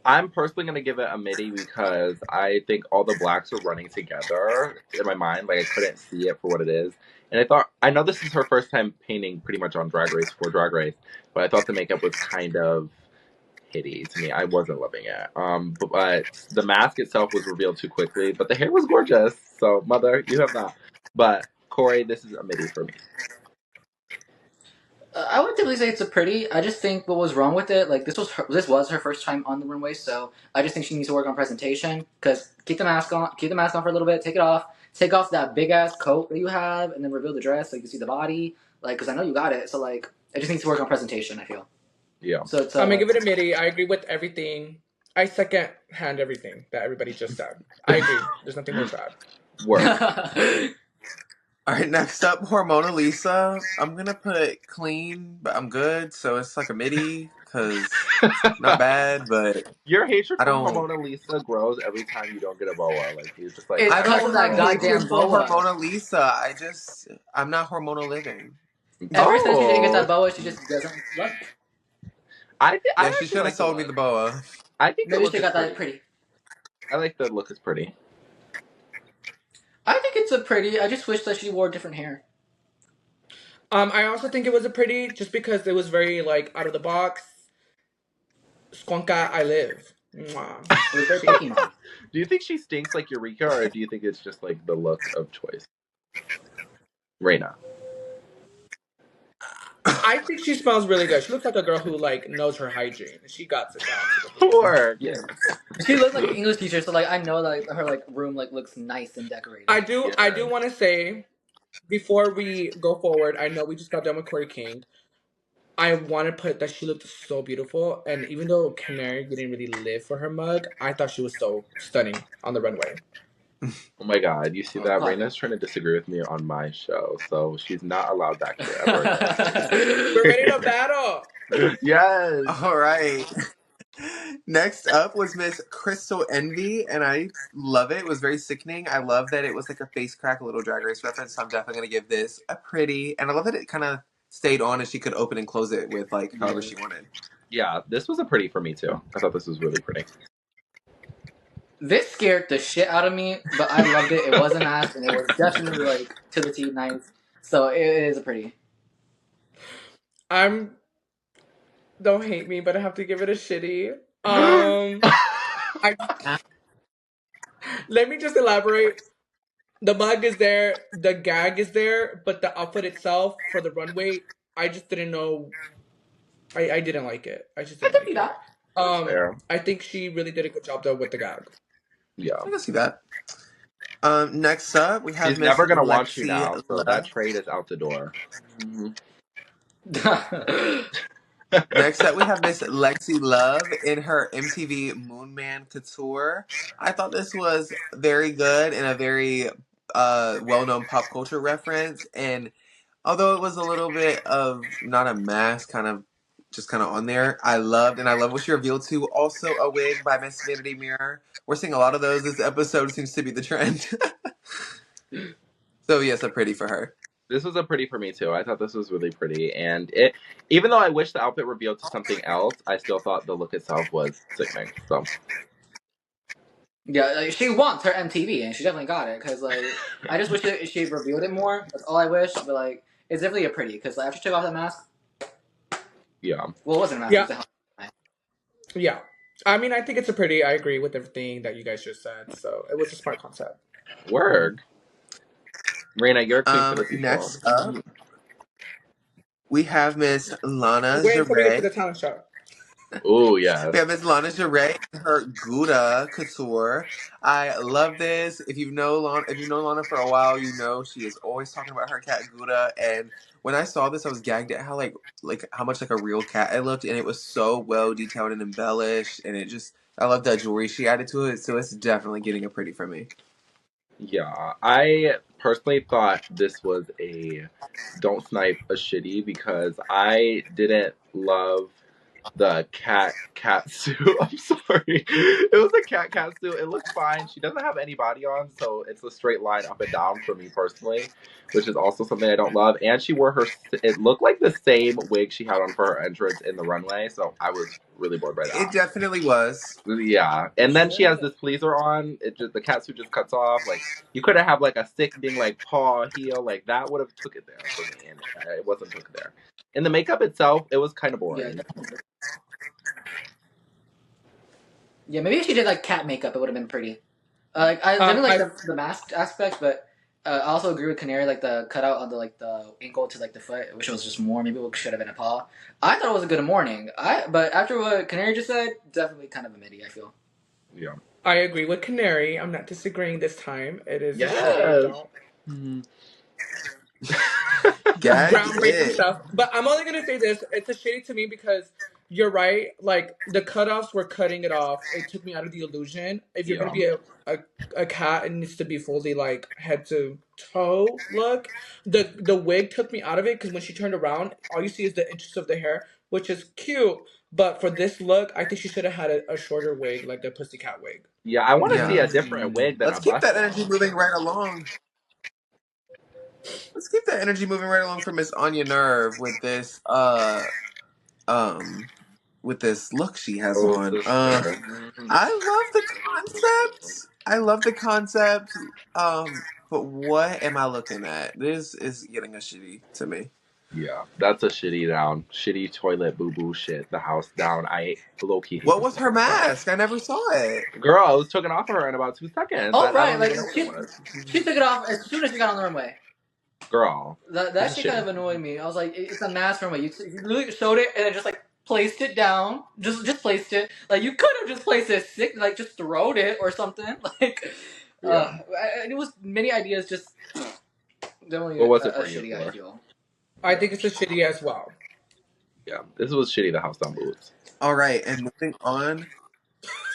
I'm personally gonna give it a midi because I think all the blacks were running together in my mind. Like I couldn't see it for what it is. And I know this is her first time painting pretty much on Drag Race for Drag Race, but I thought the makeup was kind of hitty to me. I wasn't loving it. But the mask itself was revealed too quickly. But the hair was gorgeous. So mother, you have that. But Corey, this is a midi for me. I would definitely say it's a pretty. I just think what was wrong with it, like this was her first time on the runway, so I just think she needs to work on presentation. Cause keep the mask on for a little bit, take off that big ass coat that you have, and then reveal the dress so you can see the body. Like, cause I know you got it, so like it just needs to work on presentation. I feel. Yeah. So it's. I'm gonna give it a midi. I agree with everything. I second hand everything that everybody just said. I agree. There's nothing more to add. Work. All right, next up, Hormona Lisa. I'm gonna put clean, but I'm good. So it's like a midi, because not bad, but Your hatred I for don't. Hormona Lisa grows every time you don't get a boa. Like he's just like It's I because don't of that have goddamn hatred for boa. Hormona Lisa. I'm not hormonal living. Ever since she didn't get Oh. that boa, she just doesn't look. I Yeah, actually she should have like sold me the boa. I think the Maybe look she is got pretty. that pretty. I like the look is pretty. I think it's a pretty. I just wish that she wore different hair. I also think it was a pretty just because it was very like out of the box. Squonka, I live. Mwah. It was very Pokemon. Do you think she stinks like Eureka, or do you think it's just like the look of choice? Reina. I think she smells really good. She looks like a girl who like knows her hygiene. She got it down to the T. Work. Yeah. She looks like an English teacher, so like I know that like, her like room like looks nice and decorated. I do want to say before we go forward, I know we just got done with Corey King. I want to put that she looked so beautiful, and even though Canary didn't really live for her mug, I thought she was so stunning on the runway. Oh my god, you see that? Oh, Reina's trying to disagree with me on my show, so she's not allowed back here ever We're ready to battle. again. Yes. All right. Next up was Miss Crystal Envy, and I love it. It was very sickening. I love that it was like a face crack, a little Drag Race reference, so I'm definitely going to give this a pretty. And I love that it kind of stayed on and she could open and close it with like however she wanted. Yeah, this was a pretty for me too. I thought this was really pretty. This scared the shit out of me, but I loved it. It wasn't asked, and it was definitely like to the T nice. So it is a pretty. Don't hate me, but I have to give it a shitty. Let me just elaborate. The mug is there, the gag is there, but the outfit itself for the runway, I just didn't know. I didn't like it. I just didn't like it. Fair. I think she really did a good job though with the gag. Yeah. I can see that. Next up, we have She's Miss never gonna Lexi want you now, so Love. that trade is out the door. Next up, we have Miss Lexi Love in her MTV Moonman Couture. I thought this was very good and a very well-known pop culture reference. And although it was a little bit of not a mask, kind of just kind of on there, I love what she revealed too. Also, a wig by Miss Vanity Mirror. We're seeing a lot of those. This episode seems to be the trend. So yes, a pretty for her. This was a pretty for me too. I thought this was really pretty, and it, even though I wish the outfit revealed to something else, I still thought the look itself was sickening. So Yeah, like, she wants her MTV, and she definitely got it. Cause like I just wish that she revealed it more. That's all I wish. But like it's definitely a pretty. Cause like after she took off that mask, yeah. well, it wasn't a mask. Yeah. It was a helmet. Yeah. I mean, I think it's a pretty. I agree with everything that you guys just said. So it was a smart concept. Word. Reina, you're queen for the people. Next up, we have Miss Lana Wait until we get to the Jarre. talent show. Oh yeah. We have Miss Lana Jarre in her Gouda couture. I love this. If you've known Lana for a while, you know she is always talking about her cat Gouda. And when I saw this, I was gagged at how like how much like a real cat it looked, and it was so well detailed and embellished. And it just, I love that jewelry she added to it. So it's definitely getting a pretty for me. Yeah, I personally thought this was a don't snipe a shitty because I didn't love the cat suit. I'm sorry. It was a cat suit. It looked fine. She doesn't have any body on, so it's a straight line up and down for me personally, which is also something I don't love. And she wore it looked like the same wig she had on for her entrance in the runway, so I was really bored by that. It definitely was. Yeah, and then she has this pleaser on. It just, the cat suit just cuts off. Like you could have like a sickening like paw heel, like that would have took it there for me, and it wasn't took there. And the makeup itself, it was kind of boring. Yeah, maybe if she did like cat makeup, it would have been pretty. Like I didn't like the mask aspect, but I also agree with Canary, like the cutout on the like the ankle to like the foot, which was just more. Maybe it should have been a paw. I thought it was a good morning. But after what Canary just said, definitely kind of a midi. I feel. Yeah, I agree with Canary. I'm not disagreeing this time. It is groundbreaking stuff. But I'm only gonna say this: it's a shitty to me because you're right. Like the cutoffs were cutting it off. It took me out of the illusion. If you're gonna be a cat, it needs to be fully like head to toe look. The wig took me out of it because when she turned around, all you see is the inches of the hair, which is cute. But for this look, I think she should have had a shorter wig, like the pussycat wig. Yeah, I want to see a different wig. Let's keep that energy moving right along. Let's keep that energy moving right along for Miss Anya Nerve with this look she has on. I love the concept. But what am I looking at? This is getting a shitty to me. Yeah, that's a shitty down. Shitty toilet boo-boo shit. The house down. I low-key hate What was her mask? I never saw it. Girl, it was taken off of her in about 2 seconds. Oh, right. Like, she took it off as soon as she got on the runway. Girl. That shit kind of annoyed me. I was like, it's a mask runway. You literally showed it and then just like placed it down. Just placed it. Like you could have just placed it sick, like just throwed it or something. Like, Yeah. it was many ideas. Just definitely What was it a for you, shitty Fleur? I feel. I think it's a shitty as well. Yeah. This was shitty, the house on boots. All right, and moving on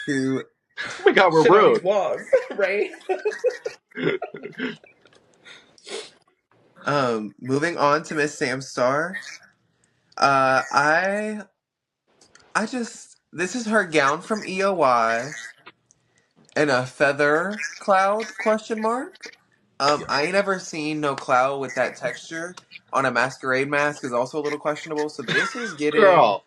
to Oh my god, we're Shit on these rude. walls, right? moving on to Miss Samstar. I just this is her gown from EOY and a feather cloud question mark. I ain't ever seen no cloud with that texture on a masquerade mask is also a little questionable. So this is getting. Girl.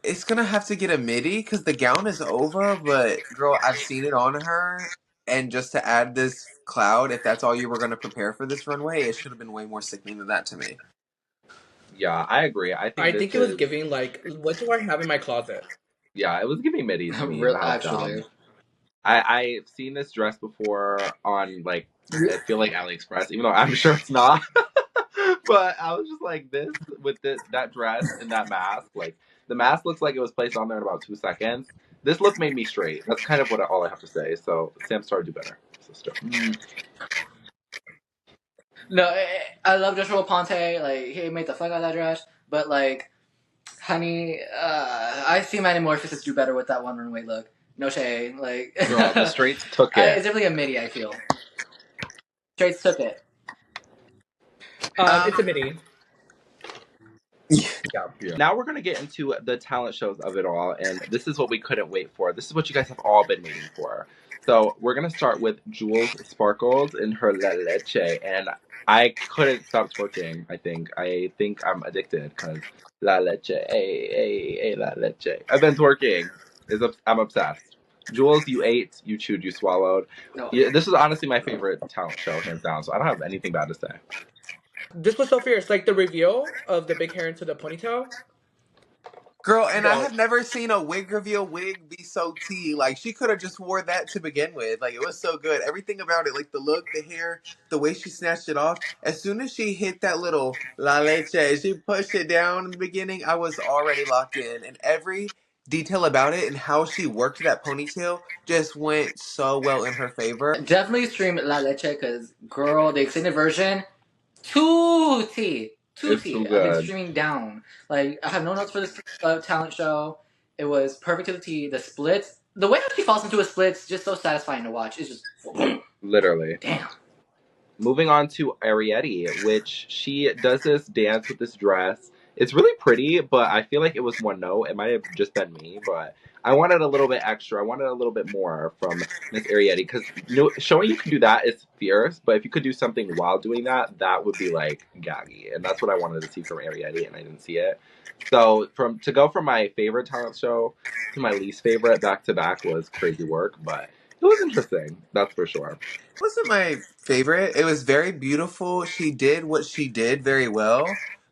It's gonna have to get a midi because the gown is over, but girl, I've seen it on her. And just to add this cloud, if that's all you were gonna prepare for this runway, it should have been way more sickening than that to me. Yeah, I agree. I think I think it was giving like, what do I have in my closet? Yeah, it was giving midi to me, Real, the house actually. down. I've seen this dress before on, like, I feel like AliExpress, even though I'm sure it's not. But I was just like, this, with that dress and that mask, like, the mask looks like it was placed on there in about 2 seconds. This look made me straight. That's kind of all I have to say. So, Samstar, do better, sister. No, I love Joshua Ponte. Like he made the fuck out of that dress, but like, honey, I see Metamorphosis do better with that one runway look. No shade, like. Girl, the straights took it. It's definitely a midi. I feel. Straights took it. It's a midi. Yeah. Now we're gonna get into the talent shows of it all, and this is what we couldn't wait for. This is what you guys have all been waiting for. So we're gonna start with Jules Sparkles in her La Leche, and I couldn't stop twerking. I think I'm addicted because La Leche, hey, La Leche. I've been twerking. I'm obsessed. Jules, you ate, you chewed, you swallowed. No. Yeah, this is honestly my favorite talent show, hands down. So I don't have anything bad to say. This was so fierce. Like the reveal of the big hair into the ponytail. Girl, and I Bro. have never seen a wig reveal wig be so tea. Like she could have just wore that to begin with. Like it was so good. Everything about it, like the look, the hair, the way she snatched it off. As soon as she hit that little la leche, she pushed it down in the beginning. I was already locked in, and every detail about it and how she worked that ponytail just went so well in her favor. Definitely stream La Leche because girl, the extended version, too tea. It's too I've been good. streaming down. Like I have no notes for this talent show. It was perfect to the T. The splits, the way how she falls into a splits, just so satisfying to watch. It's just Literally. damn. Moving on to Ariete, which she does this dance with this dress. It's really pretty, but I feel like it was one note. It might have just been me, but I wanted a little bit extra. I wanted a little bit more from Miss Ariete because showing you can do that is fierce, but if you could do something while doing that, that would be like gaggy, and that's what I wanted to see from Ariete, and I didn't see it. So to go from my favorite talent show to my least favorite back to back was crazy work, but it was interesting. That's for sure. It wasn't my favorite. It was very beautiful. She did what she did very well.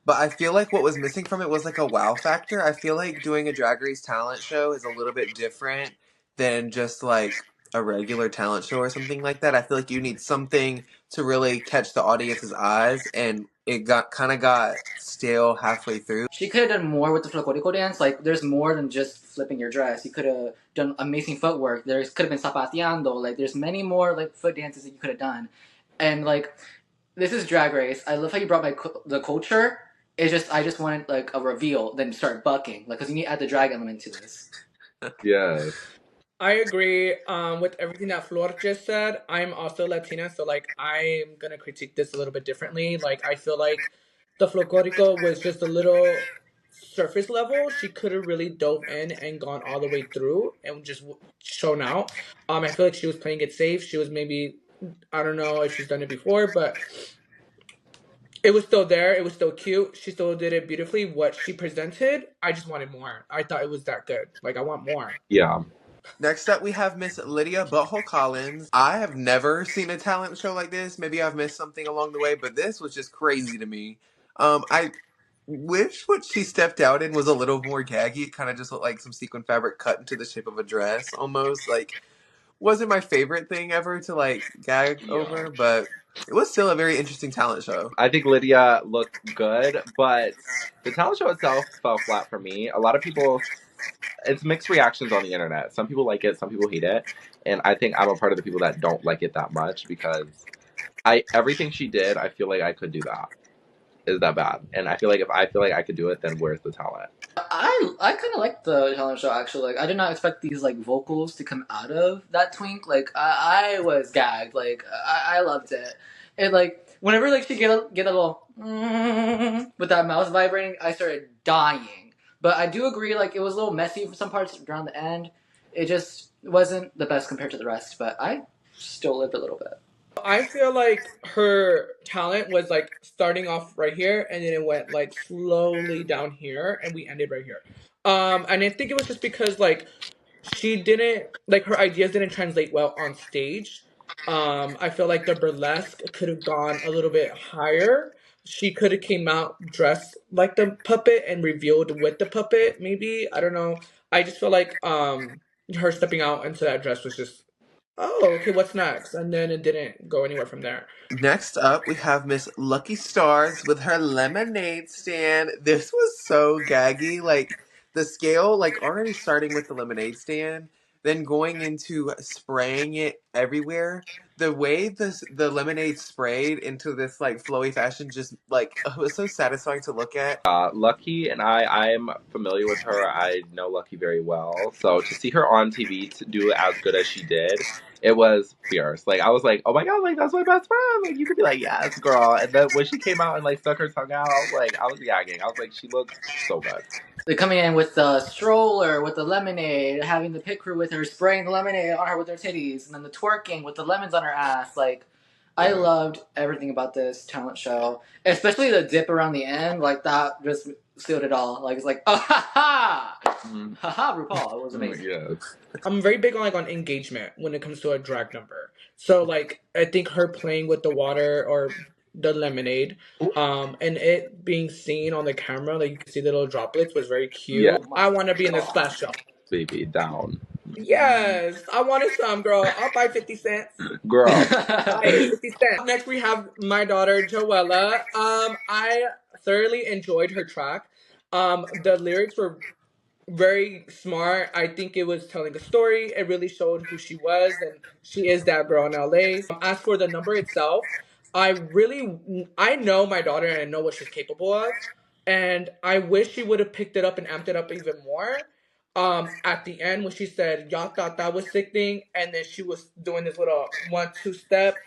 But I feel like what was missing from it was like a wow factor. I feel like doing a Drag Race talent show is a little bit different than just like a regular talent show or something like that. I feel like you need something to really catch the audience's eyes, and it got stale halfway through. She could have done more with the flamenco dance. Like, there's more than just flipping your dress. You could have done amazing footwork. There could have been zapateando. Like, there's many more like foot dances that you could have done. And like, this is Drag Race. I love how you brought the culture. It's just I just wanted like a reveal, then start bucking. Like, because you need to add the drag element to this. Yeah. I agree with everything that Flor just said. I'm also Latina, so like I'm gonna critique this a little bit differently. Like I feel like the Flocorico was just a little surface level. She could have really dove in and gone all the way through and just shown out. I feel like she was playing it safe. She was maybe, I don't know if she's done it before, but it was still there. It was still cute. She still did it beautifully. What she presented, I just wanted more. I thought it was that good. Like I want more. Yeah. Next up, we have Miss Lydia Butthole Collins. I have never seen a talent show like this. Maybe I've missed something along the way, but this was just crazy to me. I wish what she stepped out in was a little more gaggy. It kind of just looked like some sequin fabric cut into the shape of a dress, almost. Like, wasn't my favorite thing ever to like gag over, but It was still a very interesting talent show. I think Lydia looked good, but the talent show itself fell flat for me. A lot of people, it's mixed reactions on the internet. Some people like it, some people hate it, and I think I'm a part of the people that don't like it that much because everything she did, I feel like I could do that. Is that bad? And I feel like if I feel like I could do it, then where's the talent? I kind of like the talent show actually. Like I did not expect these like vocals to come out of that twink. Like I was gagged. Like I loved it. And like whenever like she get a little with that mouse vibrating, I started dying. But I do agree, like it was a little messy for some parts around the end. It just wasn't the best compared to the rest. But I still lived a little bit. I feel like her talent was like starting off right here and then it went like slowly down here and we ended right here. And I think it was just because like she didn't like her ideas didn't translate well on stage. I feel like the burlesque could have gone a little bit higher. She could have came out dressed like the puppet and revealed with the puppet, maybe. I don't know. I just feel like her stepping out into that dress was just, oh, okay, what's next? And then it didn't go anywhere from there. Next up, we have Miss Lucky Stars with her lemonade stand. This was so gaggy. Like, the scale, like, already starting with the lemonade stand, then going into spraying it everywhere. The way the lemonade sprayed into this, like, flowy fashion just, like, it was so satisfying to look at. Lucky and I'm familiar with her. I know Lucky very well. So to see her on TV to do as good as she did, it was fierce. Like I was like, oh my god, like that's my best friend. Like you could be like, yes, girl. And then when she came out and like stuck her tongue out, I was gagging. I was like, she looks so good. They're coming in with the stroller, with the lemonade, having the pit crew with her, spraying the lemonade on her with their titties, and then the twerking with the lemons on her ass. Like, I loved everything about this talent show, especially the dip around the end. Like that just sealed it all. Like it's like, oh ha ha, ha ha, RuPaul. It was amazing. Yes. I'm very big on engagement when it comes to a drag number. So like I think her playing with the water or the lemonade, and it being seen on the camera, like you can see the little droplets, was very cute. Yeah. I want to be in the splash show. Baby, down. Yes, I wanted some, girl. I'll buy 50 cents. Girl. Buy 50 cents. Next, we have my daughter, Joella. I thoroughly enjoyed her track. The lyrics were very smart. I think it was telling a story. It really showed who she was, and she is that girl in LA. As for the number itself, I know my daughter and I know what she's capable of, and I wish she would have picked it up and amped it up even more. At the end when she said y'all thought that was sickening, and then she was doing this little 1-2 step,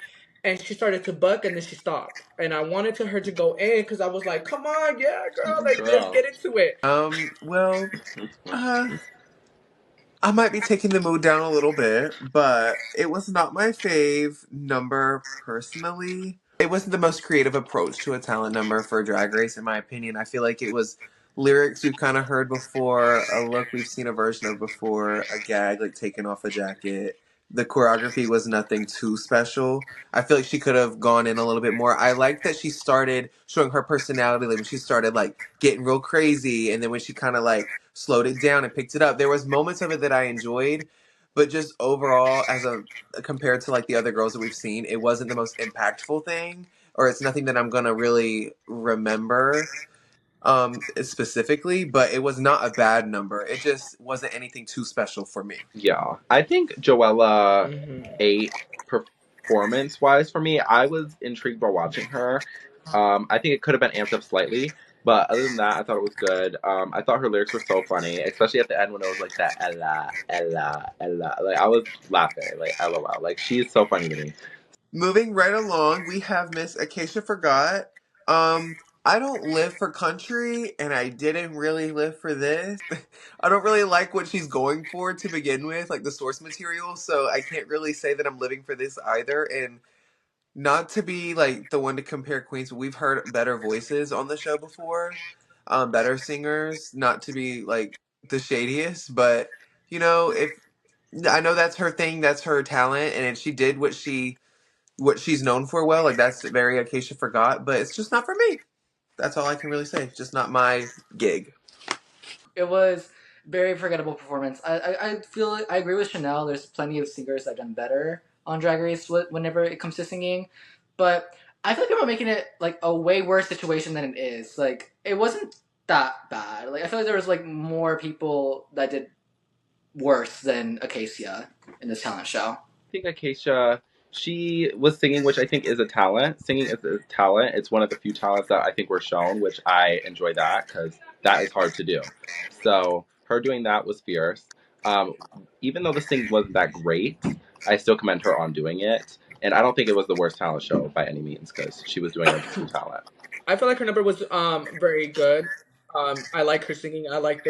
and she started to buck, and then she stopped. And I wanted her to go in because I was like, come on, yeah, girl, like let's get into it. Well, I might be taking the mood down a little bit, but it was not my fave number personally. It wasn't the most creative approach to a talent number for Drag Race, in my opinion. I feel like it was lyrics we've kind of heard before, a look we've seen a version of before, a gag like taking off a jacket. The choreography was nothing too special. I feel like she could have gone in a little bit more. I like that she started showing her personality, like when she started like getting real crazy, and then when she kind of like slowed it down and picked it up. There was moments of it that I enjoyed, but just overall, as a compared to like the other girls that we've seen, it wasn't the most impactful thing, or it's nothing that I'm gonna really remember specifically, but it was not a bad number. It just wasn't anything too special for me. Yeah. I think Joella ate performance wise for me. I was intrigued by watching her. I think it could have been amped up slightly, but other than that, I thought it was good. I thought her lyrics were so funny, especially at the end when it was like that Ella, Ella, Ella. Like I was laughing, like LOL. Like she is so funny to me. Moving right along, we have Miss Acacia Forgot. I don't live for country, and I didn't really live for this. I don't really like what she's going for to begin with, like the source material, so I can't really say that I'm living for this either. And not to be like the one to compare queens, but we've heard better voices on the show before, better singers. Not to be like the shadiest, but you know, if I know that's her thing, that's her talent, and if she did what she's known for well, like that's very Acacia Forgot, but it's just not for me. That's all I can really say. Just not my gig. It was very forgettable performance. I feel like I agree with Chanel. There's plenty of singers that have done better on Drag Race whenever it comes to singing. But I feel like people are making it like a way worse situation than it is. Like it wasn't that bad. Like I feel like there was like more people that did worse than Acacia in this talent show. I think Acacia, she was singing, which I think is a talent. Singing is a talent. It's one of the few talents that I think were shown, which I enjoy that because that is hard to do. So her doing that was fierce. Um, Even though the singing wasn't that great, I still commend her on doing it. And I don't think it was the worst talent show by any means because she was doing a true talent. I feel like her number was very good. I like her singing. I like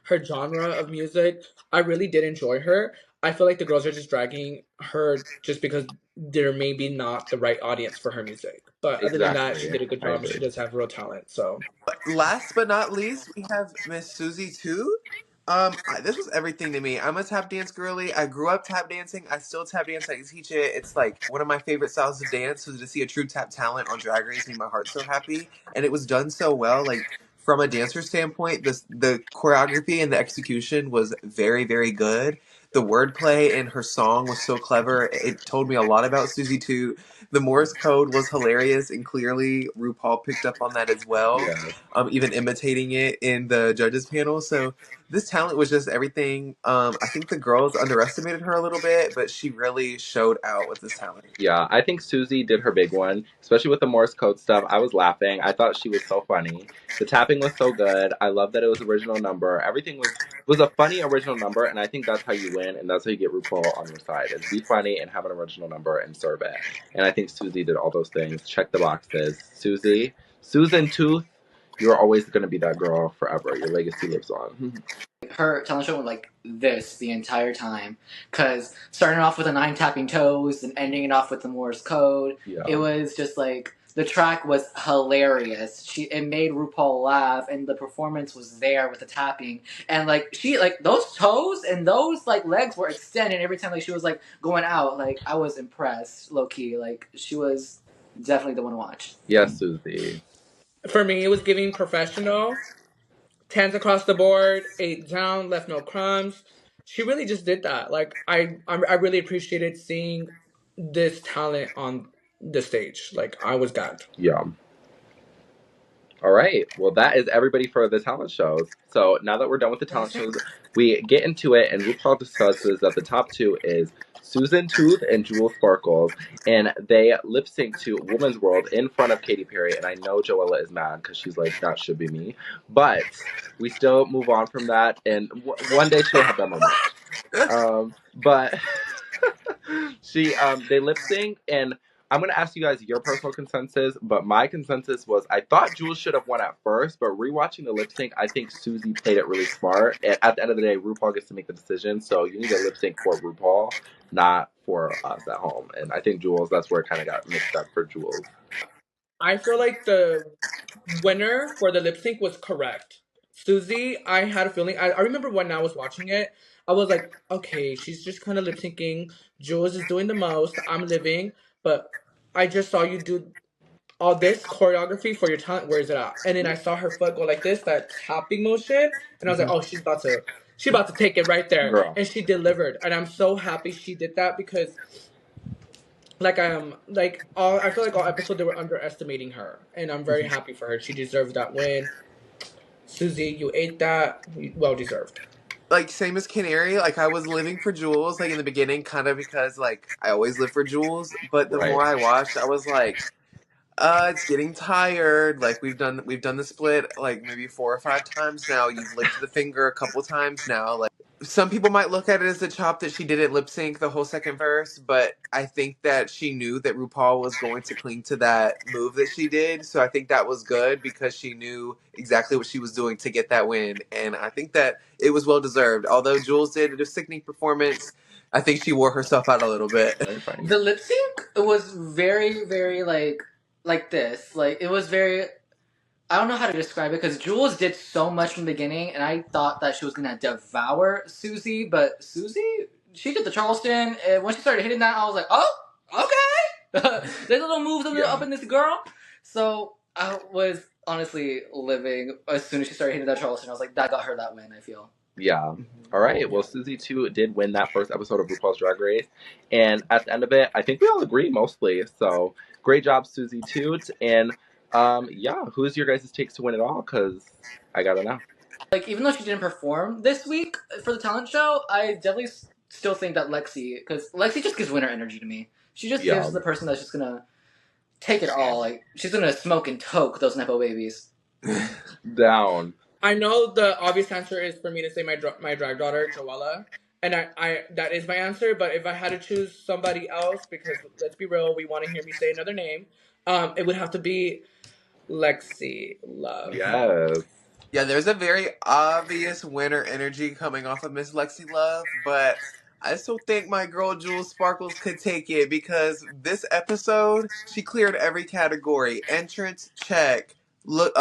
her genre of music. I really did enjoy her. I feel like the girls are just dragging her just because they're maybe not the right audience for her music. But other than that, she Exactly. did a good I job and she agree. does have real talent. So Last but not least, we have Miss Susie too. This was everything to me. I'm a tap dance girly. I grew up tap dancing. I still tap dance. I teach it. It's like one of my favorite styles of dance. So to see a true tap talent on Drag Race made my heart so happy, and it was done so well. Like from a dancer standpoint, the choreography and the execution was very very good. The wordplay in her song was so clever. It told me a lot about Susie too. The Morse code was hilarious, and clearly RuPaul picked up on that as well, Yeah. even imitating it in the judges panel. So this talent was just everything. I think the girls underestimated her a little bit, but she really showed out with this talent. Yeah, I think Susie did her big one, especially with the Morse code stuff. I was laughing. I thought she was so funny. The tapping was so good. I love that it was original number. Everything was a funny original number, and I think that's how you win, and that's how you get RuPaul on your side. Is be funny and have an original number and serve it. And I think Susie did all those things. Check the boxes. Susie, Susan Tooth, you're always going to be that girl forever. Your legacy lives on. Her talent show went like this the entire time, because starting off with the 9 tapping toes and ending it off with the Morse code, Yeah. it was just like the track was hilarious. It made RuPaul laugh, and the performance was there with the tapping, and like those toes and those like legs were extended every time like she was like going out. Like I was impressed, low key. Like she was definitely the one to watch. Yes, Susie. for me, it was giving professional. 10s across the board, 8 down, left no crumbs. She really just did that. Like I really appreciated seeing this talent on the stage. Like I was gagged. Yeah. All right. Well, that is everybody for the talent shows. So now that we're done with the talent shows, we get into it, and RuPaul discusses that the top 2 is Susan Tooth and Jewel Sparkles, and they lip sync to Woman's World in front of Katy Perry. And I know Joella is mad because she's like, that should be me. But we still move on from that, and one day she'll have that moment. But they lip sync, and I'm gonna ask you guys your personal consensus, but my consensus was I thought Jules should have won at first, but rewatching the lip sync, I think Susie played it really smart. And at the end of the day, RuPaul gets to make the decision, so you need a lip sync for RuPaul, not for us at home. And I think Jules, that's where it kind of got mixed up for Jules. I feel like the winner for the lip sync was correct. Susie, I had a feeling. I remember when I was watching it, I was like, okay, she's just kind of lip syncing. Jules is doing the most. I'm living, but I just saw you do all this choreography for your talent. Where is it at? And then I saw her foot go like this, that tapping motion, and I was like, oh, she's about to take it right there. Girl. And she delivered, and I'm so happy she did that because. I feel like all episodes they were underestimating her, and I'm very happy for her. She deserves that win. Susie, you ate that. Well deserved. Like same as Canary, like I was living for Jules, like in the beginning, kind of because like I always live for Jules. But the Right. more I watched, I was like, it's getting tired. Like we've done the split like maybe 4 or 5 times now. You've licked the finger a couple times now. Like some people might look at it as a chop that she didn't lip sync the whole second verse, but I think that she knew that RuPaul was going to cling to that move that she did. So I think that was good because she knew exactly what she was doing to get that win, and I think that it was well deserved. Although Jules did a sickening performance, I think she wore herself out a little bit. Very funny. The lip sync was very, very like this. Like it was very. I don't know how to describe it because Jules did so much from the beginning, and I thought that she was gonna devour Susie, but Susie, she did the Charleston, and when she started hitting that, I was like, oh, okay. There's little moves up in this girl. So I was honestly living as soon as she started hitting that Charleston. I was like, that got her that win. I feel. Yeah. All right. Well, Susie too did win that first episode of RuPaul's Drag Race, and at the end of it, I think we all agree mostly. So Great job, Susie Toot. And yeah, who's your guys' takes to win it all? Because I gotta know. Like, even though she didn't perform this week for the talent show, I definitely still think that Lexi, because Lexi just gives winner energy to me. She just gives the person that's just gonna take it all. Like, she's gonna smoke and toke those Nepo babies. Down. I know the obvious answer is for me to say my drag daughter, Joella. And I that is my answer, but if I had to choose somebody else, because let's be real, we want to hear me say another name, it would have to be Lexi Love. Yes. Yeah, there's a very obvious winner energy coming off of Miss Lexi Love, but I still think my girl Jules Sparkles could take it because this episode she cleared every category. Entrance check, look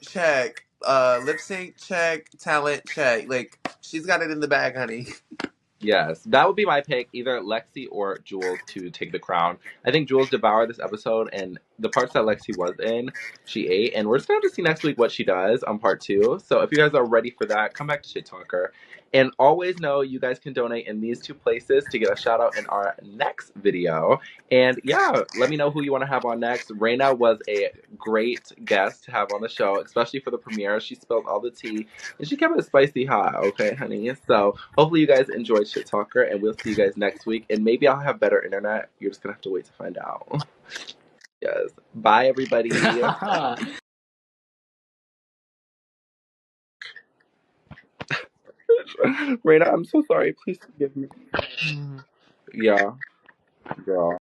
check, lip sync check, talent check. Like she's got it in the bag, honey. Yes, that would be my pick, either Lexi or Jules to take the crown. I think Jules devoured this episode, and the parts that Lexi was in, she ate. And we're just going to have to see next week what she does on part 2. So if you guys are ready for that, come back to Shit Talker. And always know you guys can donate in these 2 places to get a shout out in our next video. And yeah, let me know who you want to have on next. REINA was a great guest to have on the show, especially for the premiere. She spilled all the tea, and she kept it spicy hot, okay, honey? So hopefully you guys enjoyed Shit Talker, and we'll see you guys next week. And maybe I'll have better internet. You're just going to have to wait to find out. Yes. Bye, everybody. REINA, I'm so sorry. Please forgive me. Yeah, girl.